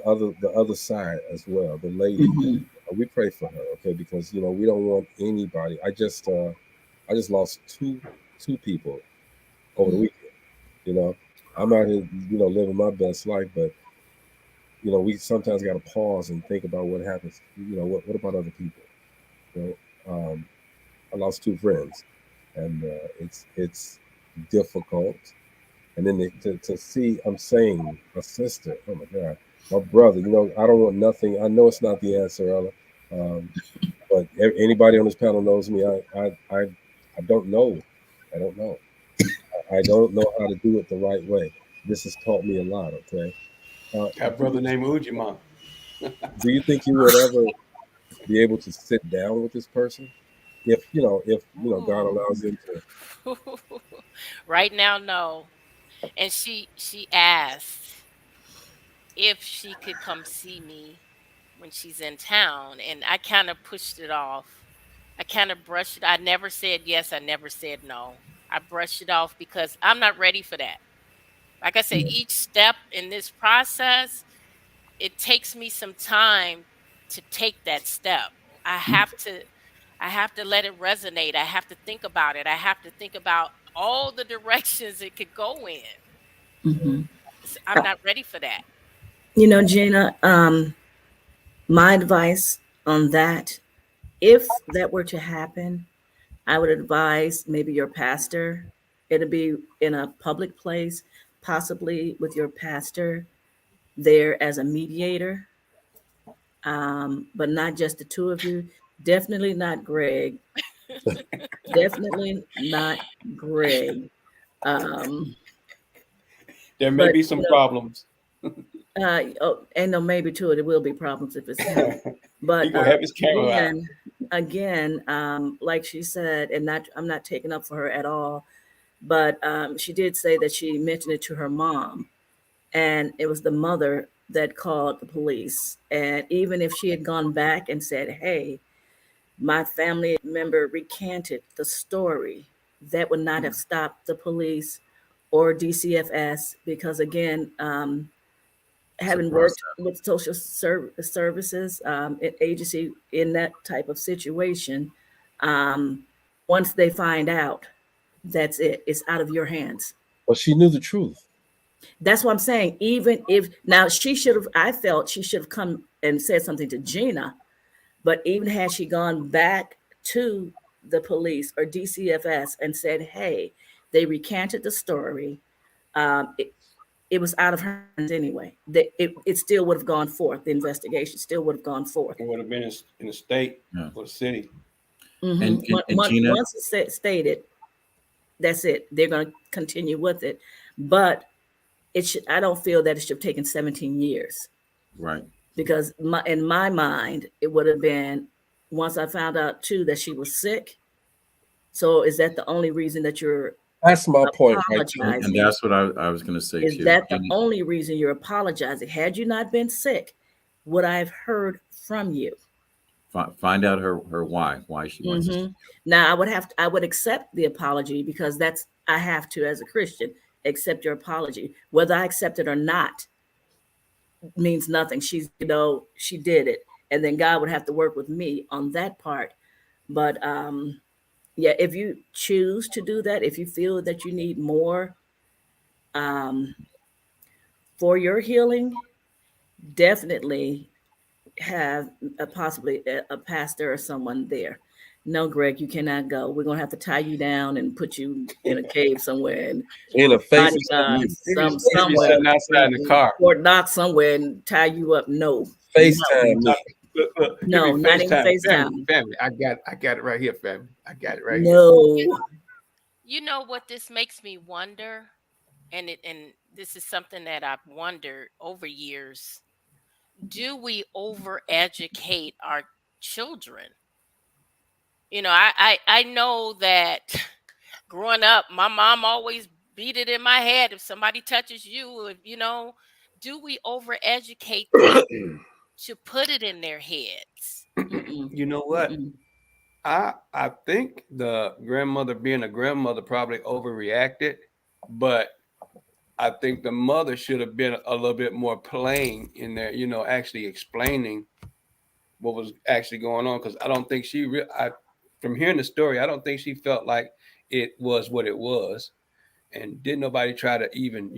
other side as well, the lady. Mhm. We pray for her, okay, because we don't want anybody. I just lost two people over the weekend. You know, I'm out here, living my best life, but we sometimes got to pause and think about what happens. What about other people? You I lost two friends, and it's difficult. And then to see, I'm saying, a sister, oh my God, my brother. I don't want nothing. I know it's not the answer, Ella, but anybody on this panel knows me. I don't know. I don't know. I don't know how to do it the right way. This has taught me a lot. Okay. Got a brother named Ujima. Do you think you would ever be able to sit down with this person if God allows him to? Right now, no. And she asked if she could come see me when she's in town, and I kind of pushed it off. I kind of brushed it. I never said yes. I never said no. I brushed it off because I'm not ready for that. Like I said, each step in this process, it takes me some time to take that step. I have to I have to let it resonate. I have to think about it. I have to think about all the directions it could go in. Mhm. I'm not ready for that. Gina, my advice on that, if that were to happen, I would advise maybe your pastor. It'll be in a public place, possibly with your pastor there as a mediator, but not just the two of you. Definitely not Greg. Definitely not Greg. Um, There may but be some problems. and no, maybe too, it will be problems if it's him. But He gonna have his camera out. again, like she said, and I'm not taking up for her at all, but she did say that she mentioned it to her mom, and it was the mother that called the police. And even if she had gone back and said, "Hey, my family member recanted the story," that would not have stopped the police or DCFS because, again, having worked with social services agency in that type of situation, um, once they find out, that's it. It's out of your hands. Well, she knew the truth. That's what I'm saying. Even if now she should have, I felt she should have come and said something to Gina. But even had she gone back to the police or DCFS and said, "Hey, they recanted the story," um, it, it was out of her hands anyway. It still would have gone forth. The investigation still would have gone forth. It would have been in the state or the city. Mm-hmm. And Gina, Once it's stated, that's it. They're going to continue with it. But it should. I don't feel that it should have taken 17 years. right? Because in my mind, it would have been once I found out too that she was sick. So is that the only reason that you're That's my point, right? apologizing? And that's what I was going to say Is too. that the only reason you're apologizing? Had you not been sick, would I have heard from you? Find out her why she wants us. Now I would accept the apology because I have to, as a Christian, accept your apology. Whether I accept it or not means nothing. She did it, and then God would have to work with me on that part. But yeah, if you choose to do that, if you feel that you need more for your healing, definitely have possibly a pastor or someone there. No, Greg, you cannot go. We're gonna have to tie you down and put you in a cave somewhere and In a face somewhere sitting outside in the car. Fort Knox somewhere and tie you up. No, FaceTime me. Look, no, not even FaceTime. Family. I got it right here, family. I got it right here. No. You know what this makes me wonder, and this is something that I've wondered over years. Do we overeducate our children? I know that growing up, my mom always beat it in my head if somebody touches you, do we overeducate them to put it in their heads? You know what? I think the grandmother, being a grandmother, probably overreacted, but I think the mother should have been a little bit more plain in there, actually explaining what was actually going on. Because I don't think from hearing the story, I don't think she felt like it was what it was, and didn't nobody try to even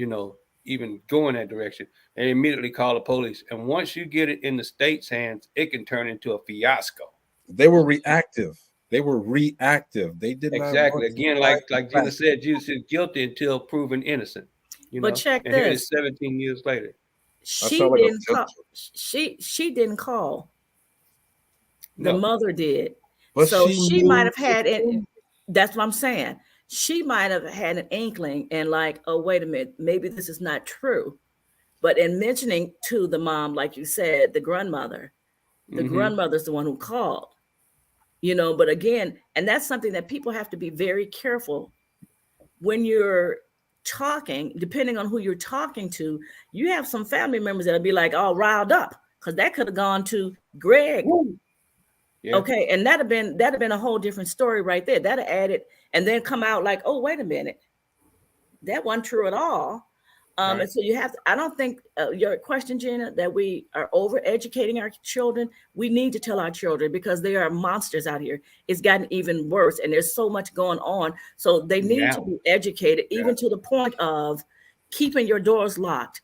go in that direction. They immediately call the police, and once you get it in the state's hands, it can turn into a fiasco. They were reactive. They were reactive. They did not want Exactly. to Again, fight like back. Gina said, you said guilty until proven innocent. But check And here it this. is 17 years later. She didn't call. She didn't call. The No. mother did. But So she she might knew. have had it. That's what I'm saying. She might have had an inkling and like, oh, wait a minute, maybe this is not true. But in mentioning to the mom, like you said, the grandmother's the one who called. But again, and that's something that people have to be very careful when you're talking, depending on who you're talking to. You have some family members that'll be like all riled up because that could have gone to Greg. Yeah. Okay, and that'd have been a whole different story right there. That'd have added, and then come out like, oh, wait a minute, that wasn't true at all. Right. And so you have to, I don't think your question, Gina, that we are over educating our children. We need to tell our children because they are monsters out here. It's gotten even worse, and there's so much going on. So they need to be educated, even to the point of keeping your doors locked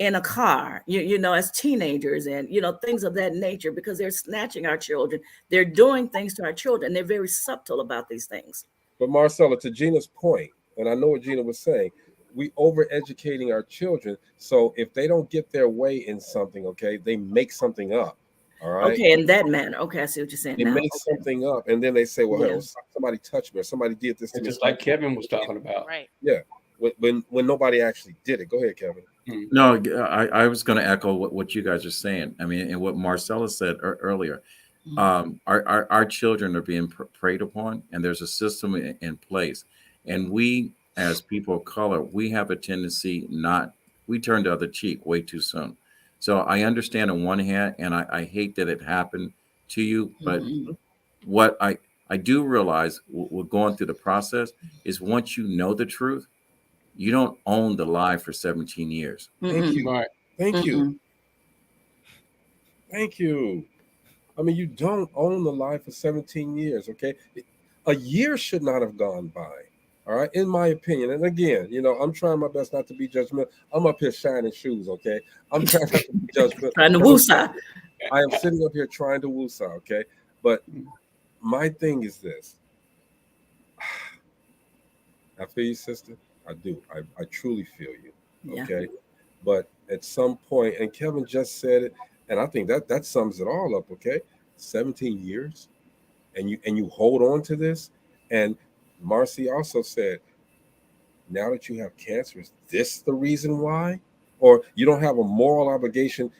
in a car, as teenagers, and things of that nature, because they're snatching our children. They're doing things to our children. They're very subtle about these things. But Marcella, to Gina's point, and I know what Gina was saying, we over-educating our children. So if they don't get their way in something, okay, they make something up. All right. Okay, in that manner. Okay, I see what you're saying. They now. make something up, and then they say, "Well, Yeah. hey, somebody touched me, or somebody did this to me." Just like Kevin was talking about. Right. Yeah. When nobody actually did it. Go ahead, Kevin. No, I was going to echo what you guys are saying. I mean, and what Marcella said earlier. Our children are being preyed upon, and there's a system in place. And we, as people of color, we have a tendency we turn the other cheek way too soon. So I understand on one hand, and I hate that it happened to you, but what I do realize we're going through the process is once you know the truth, you don't own the lie for 17 years. Thank you. Right. Thank you. Thank you. I mean, you don't own the lie for 17 years, okay? A year should not have gone by, all right, in my opinion. And again, I'm trying my best not to be judgmental. I'm up here shining shoes, okay? I'm trying not to be judgmental. Trying to woosah. I am sitting up here trying to woosah, okay? But my thing is this. I feel you, sister. I do. I truly feel you, okay? Yeah. But at some point, and Kevin just said it, and I think that sums it all up, okay? 17 years, and you hold on to this. And Marcy also said, now that you have cancer, is this the reason why? Or you don't have a moral obligation,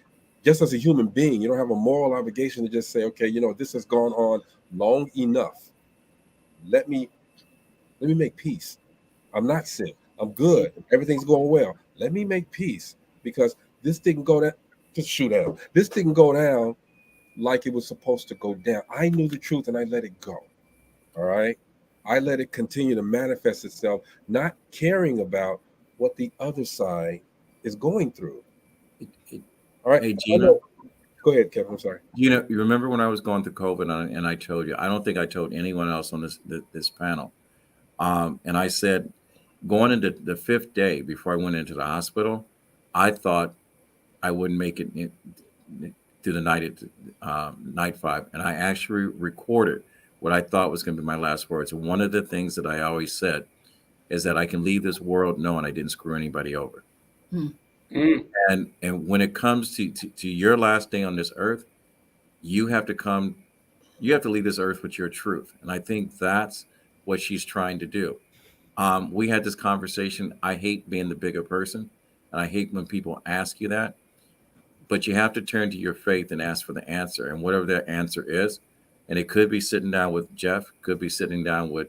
just as a human being, you don't have a moral obligation to just say, okay, this has gone on long enough. Let me make peace. I'm not sick. I'm good. Everything's going well. Let me make peace, because this didn't go down. Just shoot down. This didn't go down like it was supposed to go down. I knew the truth and I let it go. All right. I let it continue to manifest itself, not caring about what the other side is going through. All right. Hey, Gina. Go ahead, Kevin. I'm sorry. You remember when I was going through COVID and I told you, I don't think I told anyone else on this panel. And I said, going into the 5th day before I went into the hospital, I thought I wouldn't make it through the night at night 5. And I actually recorded what I thought was going to be my last words. And one of the things that I always said is that I can leave this world knowing I didn't screw anybody over. And when it comes to your last day on this earth, you have to leave this earth with your truth. And I think that's what she's trying to do. We had this conversation. I hate being the bigger person, and I hate when people ask you that. But you have to turn to your faith and ask for the answer, and whatever that answer is, and it could be sitting down with Jeff, could be sitting down with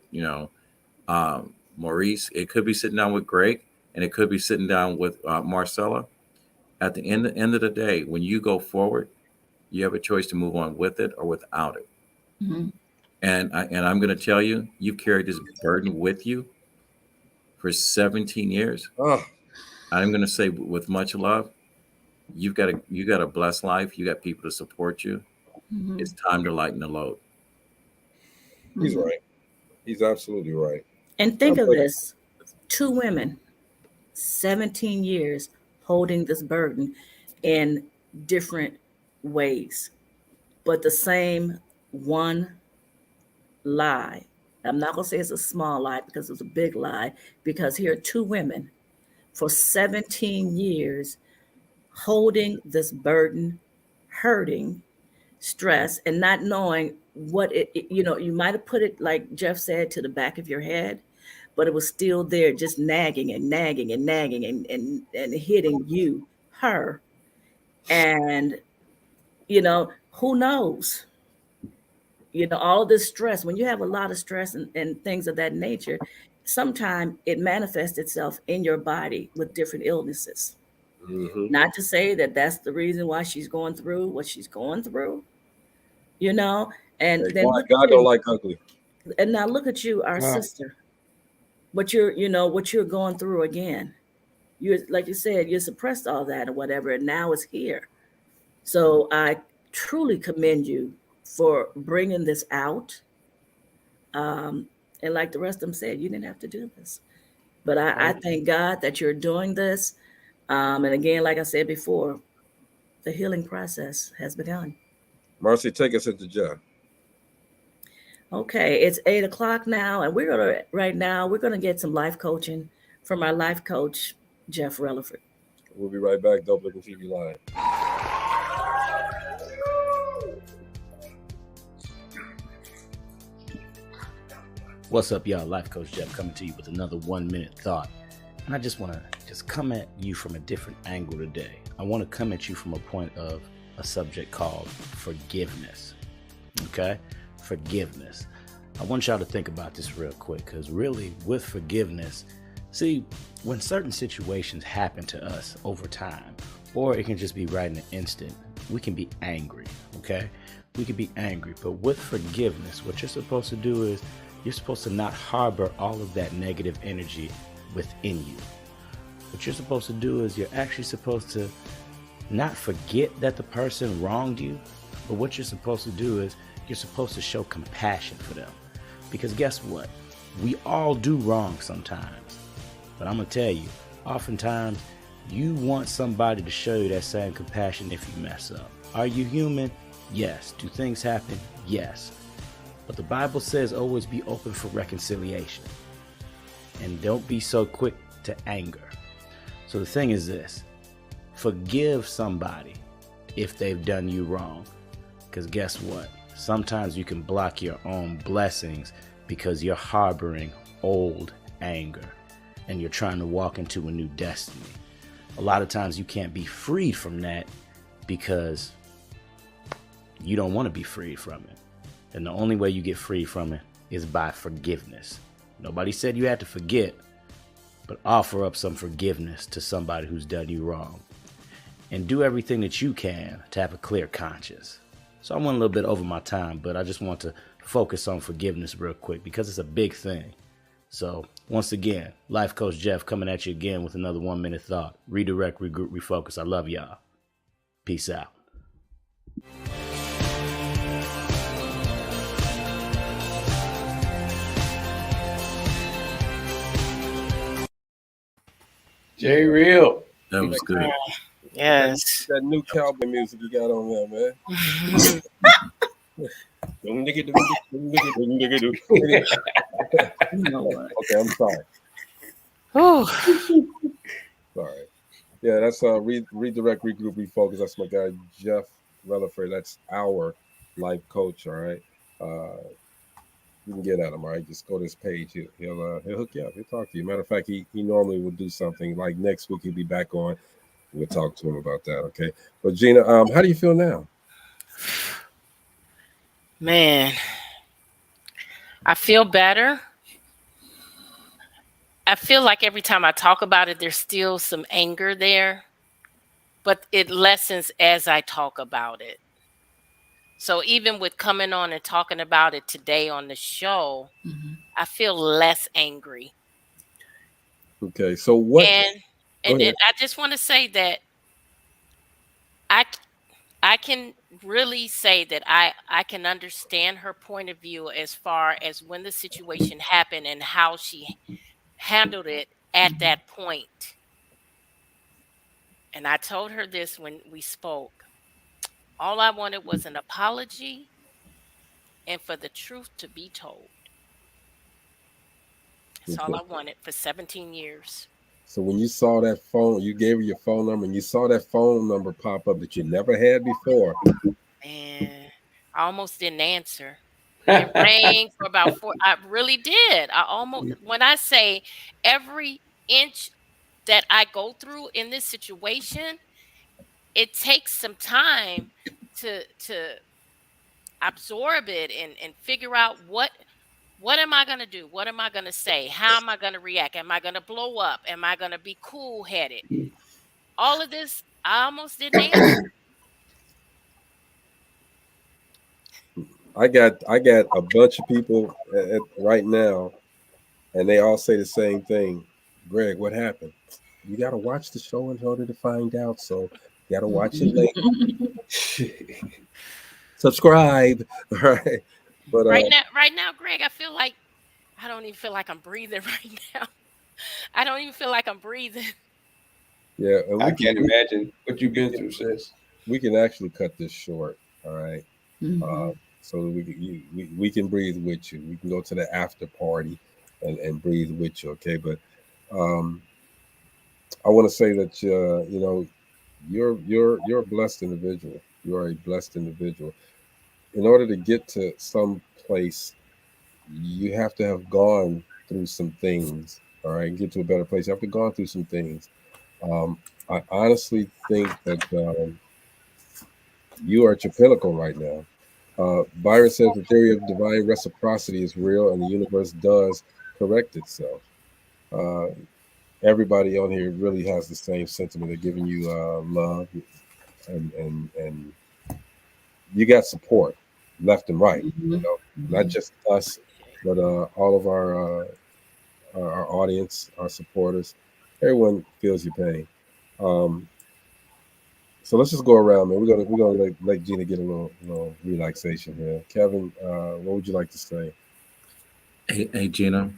Maurice, it could be sitting down with Greg, and it could be sitting down with Marcella. At the end of the day, when you go forward, you have a choice to move on with it or without it. And I'm going to tell you, you've carried this burden with you for 17 years. Oh, I'm going to say with much love, you got a blessed life. You got people to support you. Mhm. It's time to lighten the load. he's right. He's absolutely right. And think of this, 2 women, 17 years holding this burden in different ways, but the same one lie. I'm not going to say it's a small lie because it's a big lie, because here are 2 women for 17 years holding this burden, hurting, stress, and not knowing what you might have put it, like Jeff said, to the back of your head, but it was still there, just nagging and nagging and nagging and hitting you, her. And, who knows? All of this stress, when you have a lot of stress and things of that nature, sometimes it manifests itself in your body with different illnesses. Mm-hmm. Not to say that that's the reason why she's going through what she's going through, and Hey, then God, look God at don't you, like ugly. and now look at you, our sister, what you're going through again. You're, like you said, you suppressed all that or whatever, and now it's here. So I truly commend you for bringing this out. And like the rest of them said, you didn't have to do this, but I thank God that you're doing this. And again, like I said before, the healing process has begun. Marcy, take us into Jeff. Okay, it's 8 o'clock now, and we're gonna get some life coaching from our life coach, Jeff Relaford. We'll be right back. DopelivenTV Live. What's up, y'all? Life Coach Jeff coming to you with another 1-minute thought. And I just want to come at you from a different angle today. I want to come at you from a point of a subject called forgiveness. Okay? Forgiveness. I want y'all to think about this real quick, because really with forgiveness, see, when certain situations happen to us over time, or it can just be right in an instant, we can be angry. Okay? We can be angry. But with forgiveness, what you're supposed to do is you're supposed to not harbor all of that negative energy within you. What you're supposed to do is you're actually supposed to not forget that the person wronged you, but what you're supposed to do is you're supposed to show compassion for them. Because guess what? We all do wrong sometimes. But I'm going to tell you, oftentimes you want somebody to show you that same compassion if you mess up. Are you human? Yes. Do things happen? Yes. But the Bible says always be open for reconciliation. And don't be so quick to anger. So the thing is this. Forgive somebody if they've done you wrong. Because guess what? Sometimes you can block your own blessings because you're harboring old anger. And you're trying to walk into a new destiny. A lot of times you can't be freed from that because you don't want to be freed from it. And the only way you get free from it is by forgiveness. Nobody said you had to forget, but offer up some forgiveness to somebody who's done you wrong. And do everything that you can to have a clear conscience. So I went a little bit over my time, but I just want to focus on forgiveness real quick because it's a big thing. So once again, Life Coach Jeff coming at you again with another 1-minute thought. Redirect, regroup, refocus. I love y'all. Peace out. J Real. That was good. Yes. That new cowboy music you got on there, man. Okay, I'm sorry. Sorry. Yeah, that's redirect, regroup, refocus. That's my guy Jeff Relaford. That's our life coach. All right. You can get at him. All right. Just go to his page. He'll hook you up. He'll talk to you. Matter of fact, he normally will do something like next week. He'll be back on. We'll talk to him about that. Okay. But Gina, how do you feel now? Man, I feel better. I feel like every time I talk about it, there's still some anger there, but it lessens as I talk about it. So even with coming on and talking about it today on the show, I feel less angry. Okay, so what? And Go ahead. I just want to say that I I can really say that I can understand her point of view as far as when the situation happened and how she handled it at that point. And I told her this when we spoke. All I wanted was an apology and for the truth to be told. That's all Okay. I wanted for 17 years. So when you saw that phone, you gave her your phone number, and you saw that phone number pop up that you never had before. And I almost didn't answer. It rang for about I really did. I almost, when I say every inch that I go through in this situation, it takes some time to absorb it and figure out what am I going to do? What am I going to say? How am I going to react? Am I going to blow up? Am I going to be cool-headed? All of this, I almost didn't answer. I got a bunch of people right now, and they all say the same thing. Greg, what happened? You got to watch the show in order to find out. So you got to watch it later. Subscribe, all right? But Right now, Greg, I feel like I don't even feel like I'm breathing right now. I don't even feel like I'm breathing. yeah, I can't imagine what you've been through, sis. We can actually cut this short, all right? So we can breathe with you. We can go to the after party and breathe with you, okay? But I want to say that you know, you're a blessed individual. You are a blessed individual. In order to get to some place, you have to have gone through some things, all right, get to a better place. You have to gone through some things. I honestly think that you are at your pinnacle right now. Byron says the theory of divine reciprocity is real and the universe does correct itself. Uh, Everybody on here really has the same sentiment. They're giving you love, and you got support left and right. You know, not just us, but all of our audience, our supporters. Everyone feels your pain. Um, so let's just go around, man. We're gonna let Gina get a little relaxation here. Kevin, what would you like to say? Hey, Gina,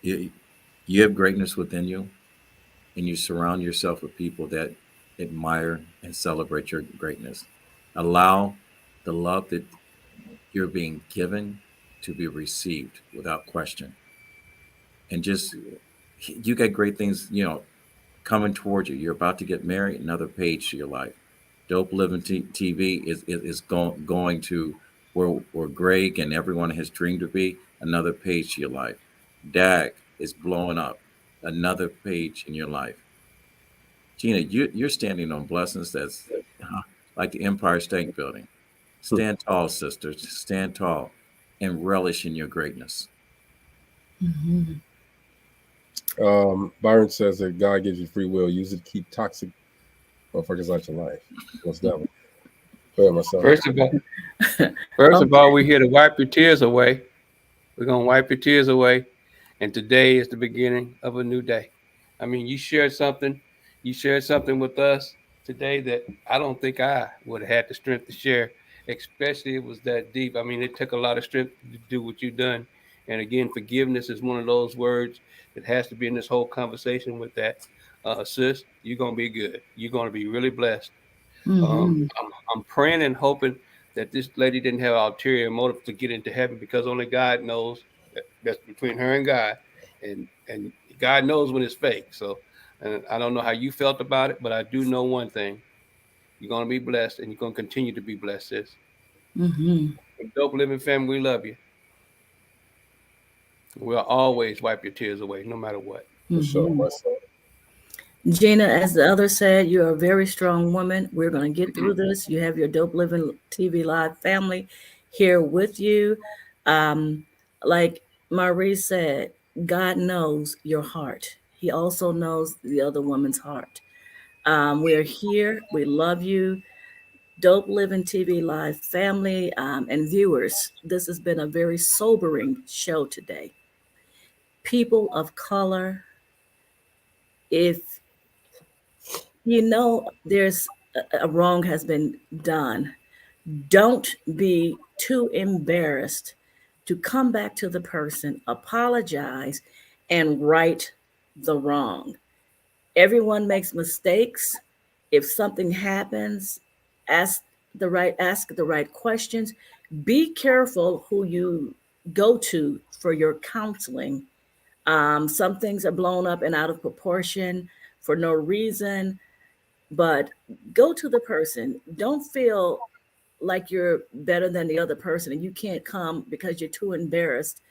you have greatness within you, and you surround yourself with people that admire and celebrate your greatness. Allow the love that you're being given to be received without question. And just, you got great things, coming towards you. You're about to get married, another page to your life. Dope Living TV is going to where Greg and everyone has dreamed to be, another page to your life. DAG is blowing up, another page in your life. Gina, you're standing on blessings that's like the Empire State Building. Stand tall, sisters. Stand tall and relish in your greatness. Byron says that God gives you free will. Use it to keep toxic motherfuckers out your life. What's that one? Go ahead, myself. First of all, we're here to wipe your tears away. We're gonna wipe your tears away, and today is the beginning of a new day. I mean, you shared something. You shared something with us today that I don't think I would have had the strength to share, especially it was that deep. I mean, it took a lot of strength to do what you've done. And again, forgiveness is one of those words that has to be in this whole conversation with that. Sis, you're gonna be good. You're gonna be really blessed. I'm praying and hoping that this lady didn't have ulterior motive to get into heaven because only God knows that's between her and God, and God knows when it's fake. So, and I don't know how you felt about it, but I do know one thing: you're gonna be blessed, and you're gonna continue to be blessed, sis. Dope Living family, we love you. We'll always wipe your tears away, no matter what. For sure, myself. Gina, as the other said, you're a very strong woman. We're going to get through this. You have your Dope Living TV Live family here with you. Like Marie said, God knows your heart. He also knows the other woman's heart. We're here. We love you. Dope Living TV Live family and viewers, this has been a very sobering show today. People of color, if you know there's a wrong has been done, don't be too embarrassed to come back to the person, apologize, and right the wrong. Everyone makes mistakes. If something happens, ask the right questions. Be careful who you go to for your counseling. Some things are blown up and out of proportion for no reason, but go to the person. Don't feel like you're better than the other person and you can't come because you're too embarrassed,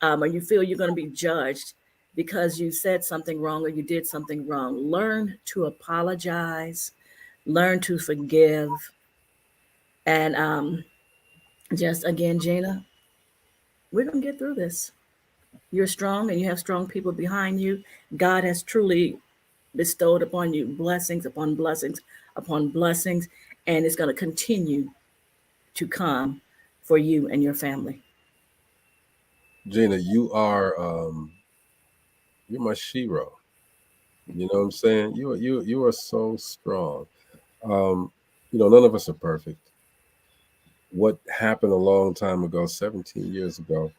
or you feel you're going to be judged because you said something wrong or you did something wrong. Learn to apologize, learn to forgive. And just again, Gina, we're going to get through this. You're strong and you have strong people behind you. God has truly bestowed upon you blessings upon blessings upon blessings, and it's going to continue to come for you and your family. Gina, you're my shero. You know what I'm saying? You are so strong. None of us are perfect. What happened a long time ago, 17 years ago,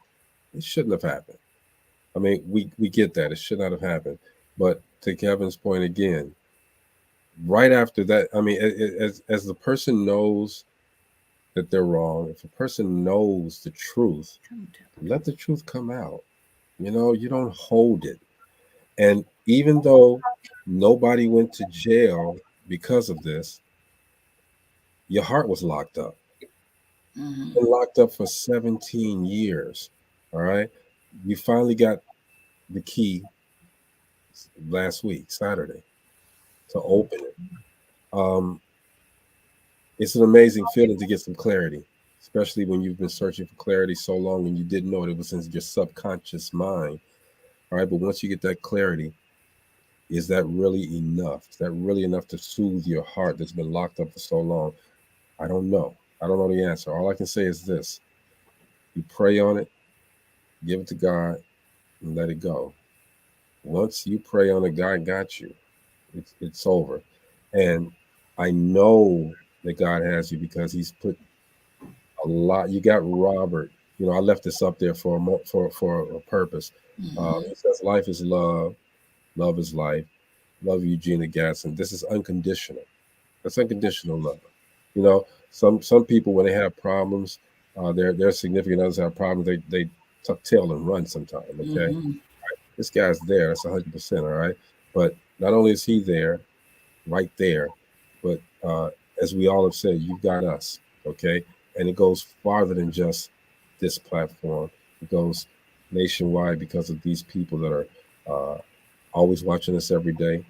it shouldn't have happened. I mean, we get that. It should not have happened. But to Kevin's point again, right after that, I mean, as the person knows that they're wrong, if a person knows the truth, let the truth come out. You don't hold it. And even though nobody went to jail because of this, your heart was locked up. Mhm. Been locked up for 17 years. All right. You finally got the key last week, Saturday, to open it. It's an amazing feeling to get some clarity, especially when you've been searching for clarity so long and you didn't know it was in your subconscious mind. All right. But once you get that clarity, is that really enough? Is that really enough to soothe your heart that's been locked up for so long? I don't know. I don't know the answer. All I can say is this: you pray on it, give it to God, and let it go. Once you pray on it, God got you. It's over. And I know that God has you because He's put a lot. You got Robert. I left this up there for a purpose. It says, "Life is love, love is life." Love you, Gina Gatson. This is unconditional. That's unconditional love. Some people when they have problems, their significant others have problems. They tuck tail and run sometimes. Okay, this guy's there. That's 100%. All right, but not only is he there, right there, but as we all have said, you've got us. Okay, and it goes farther than just this platform. It goes nationwide because of these people that are always watching us every day,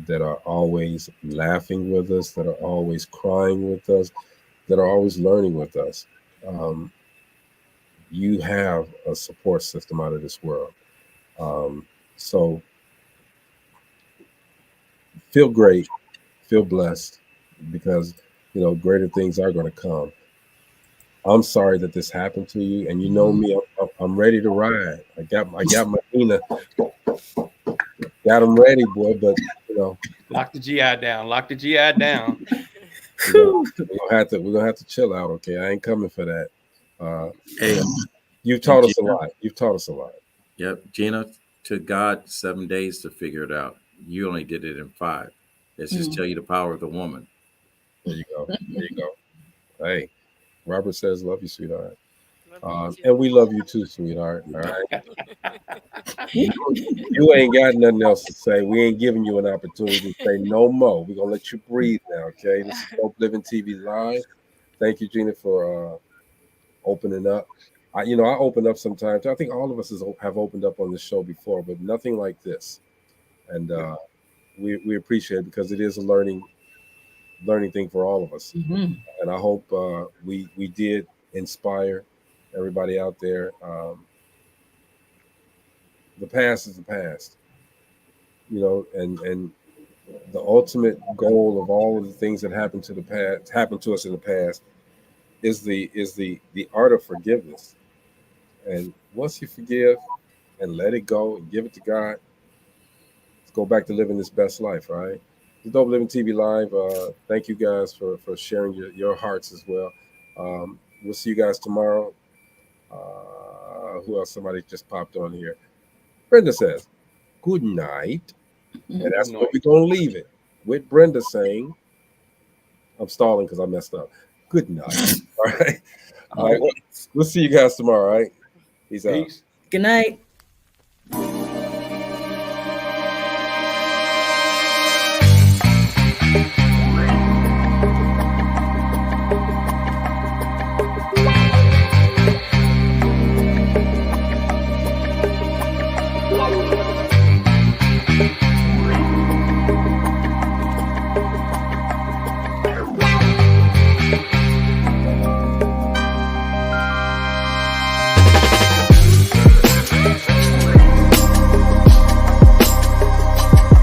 that are always laughing with us, that are always crying with us, that are always learning with us. You have a support system out of this world. So feel great, feel blessed, because greater things are going to come. I'm sorry that this happened to you, and you know me, I'm ready to ride. I got my Nina, got them ready, boy. But lock the GI down. Lock the GI down. we're gonna have to chill out. Okay, I ain't coming for that. Hey, You've taught us a Gina, lot. You've taught us a lot. yep, Gina, took God 7 days to figure it out. You only did it in 5. Let's just tell you the power of the woman. There you go. There you go. Hey, Robert says, "Love you, sweetheart," Love you and we love you too, sweetheart. All right. You ain't got nothing else to say. We ain't giving you an opportunity to say no more. We're gonna let you breathe now. Okay. This is Dope Living TV Live. Thank you, Gina, for opening up. I open up sometimes. I think all of us have opened up on this show before, but nothing like this. And we appreciate it because it is a learning thing for all of us. And I hope we did inspire everybody out there. The past is the past, and the ultimate goal of all of the things that happened to us in the past is the art of forgiveness. And once you forgive and let it go and give it to God, let's go back to living this best life, right? The Dope Living TV Live. Thank you guys for sharing your hearts as well. We'll see you guys tomorrow. Who else? Somebody just popped on here. Brenda says, good night. And that's where we're going to leave it. With Brenda saying, I'm stalling because I messed up. Good night. All right. All right. We'll see you guys tomorrow. All right. Peace out. Good night. Wow.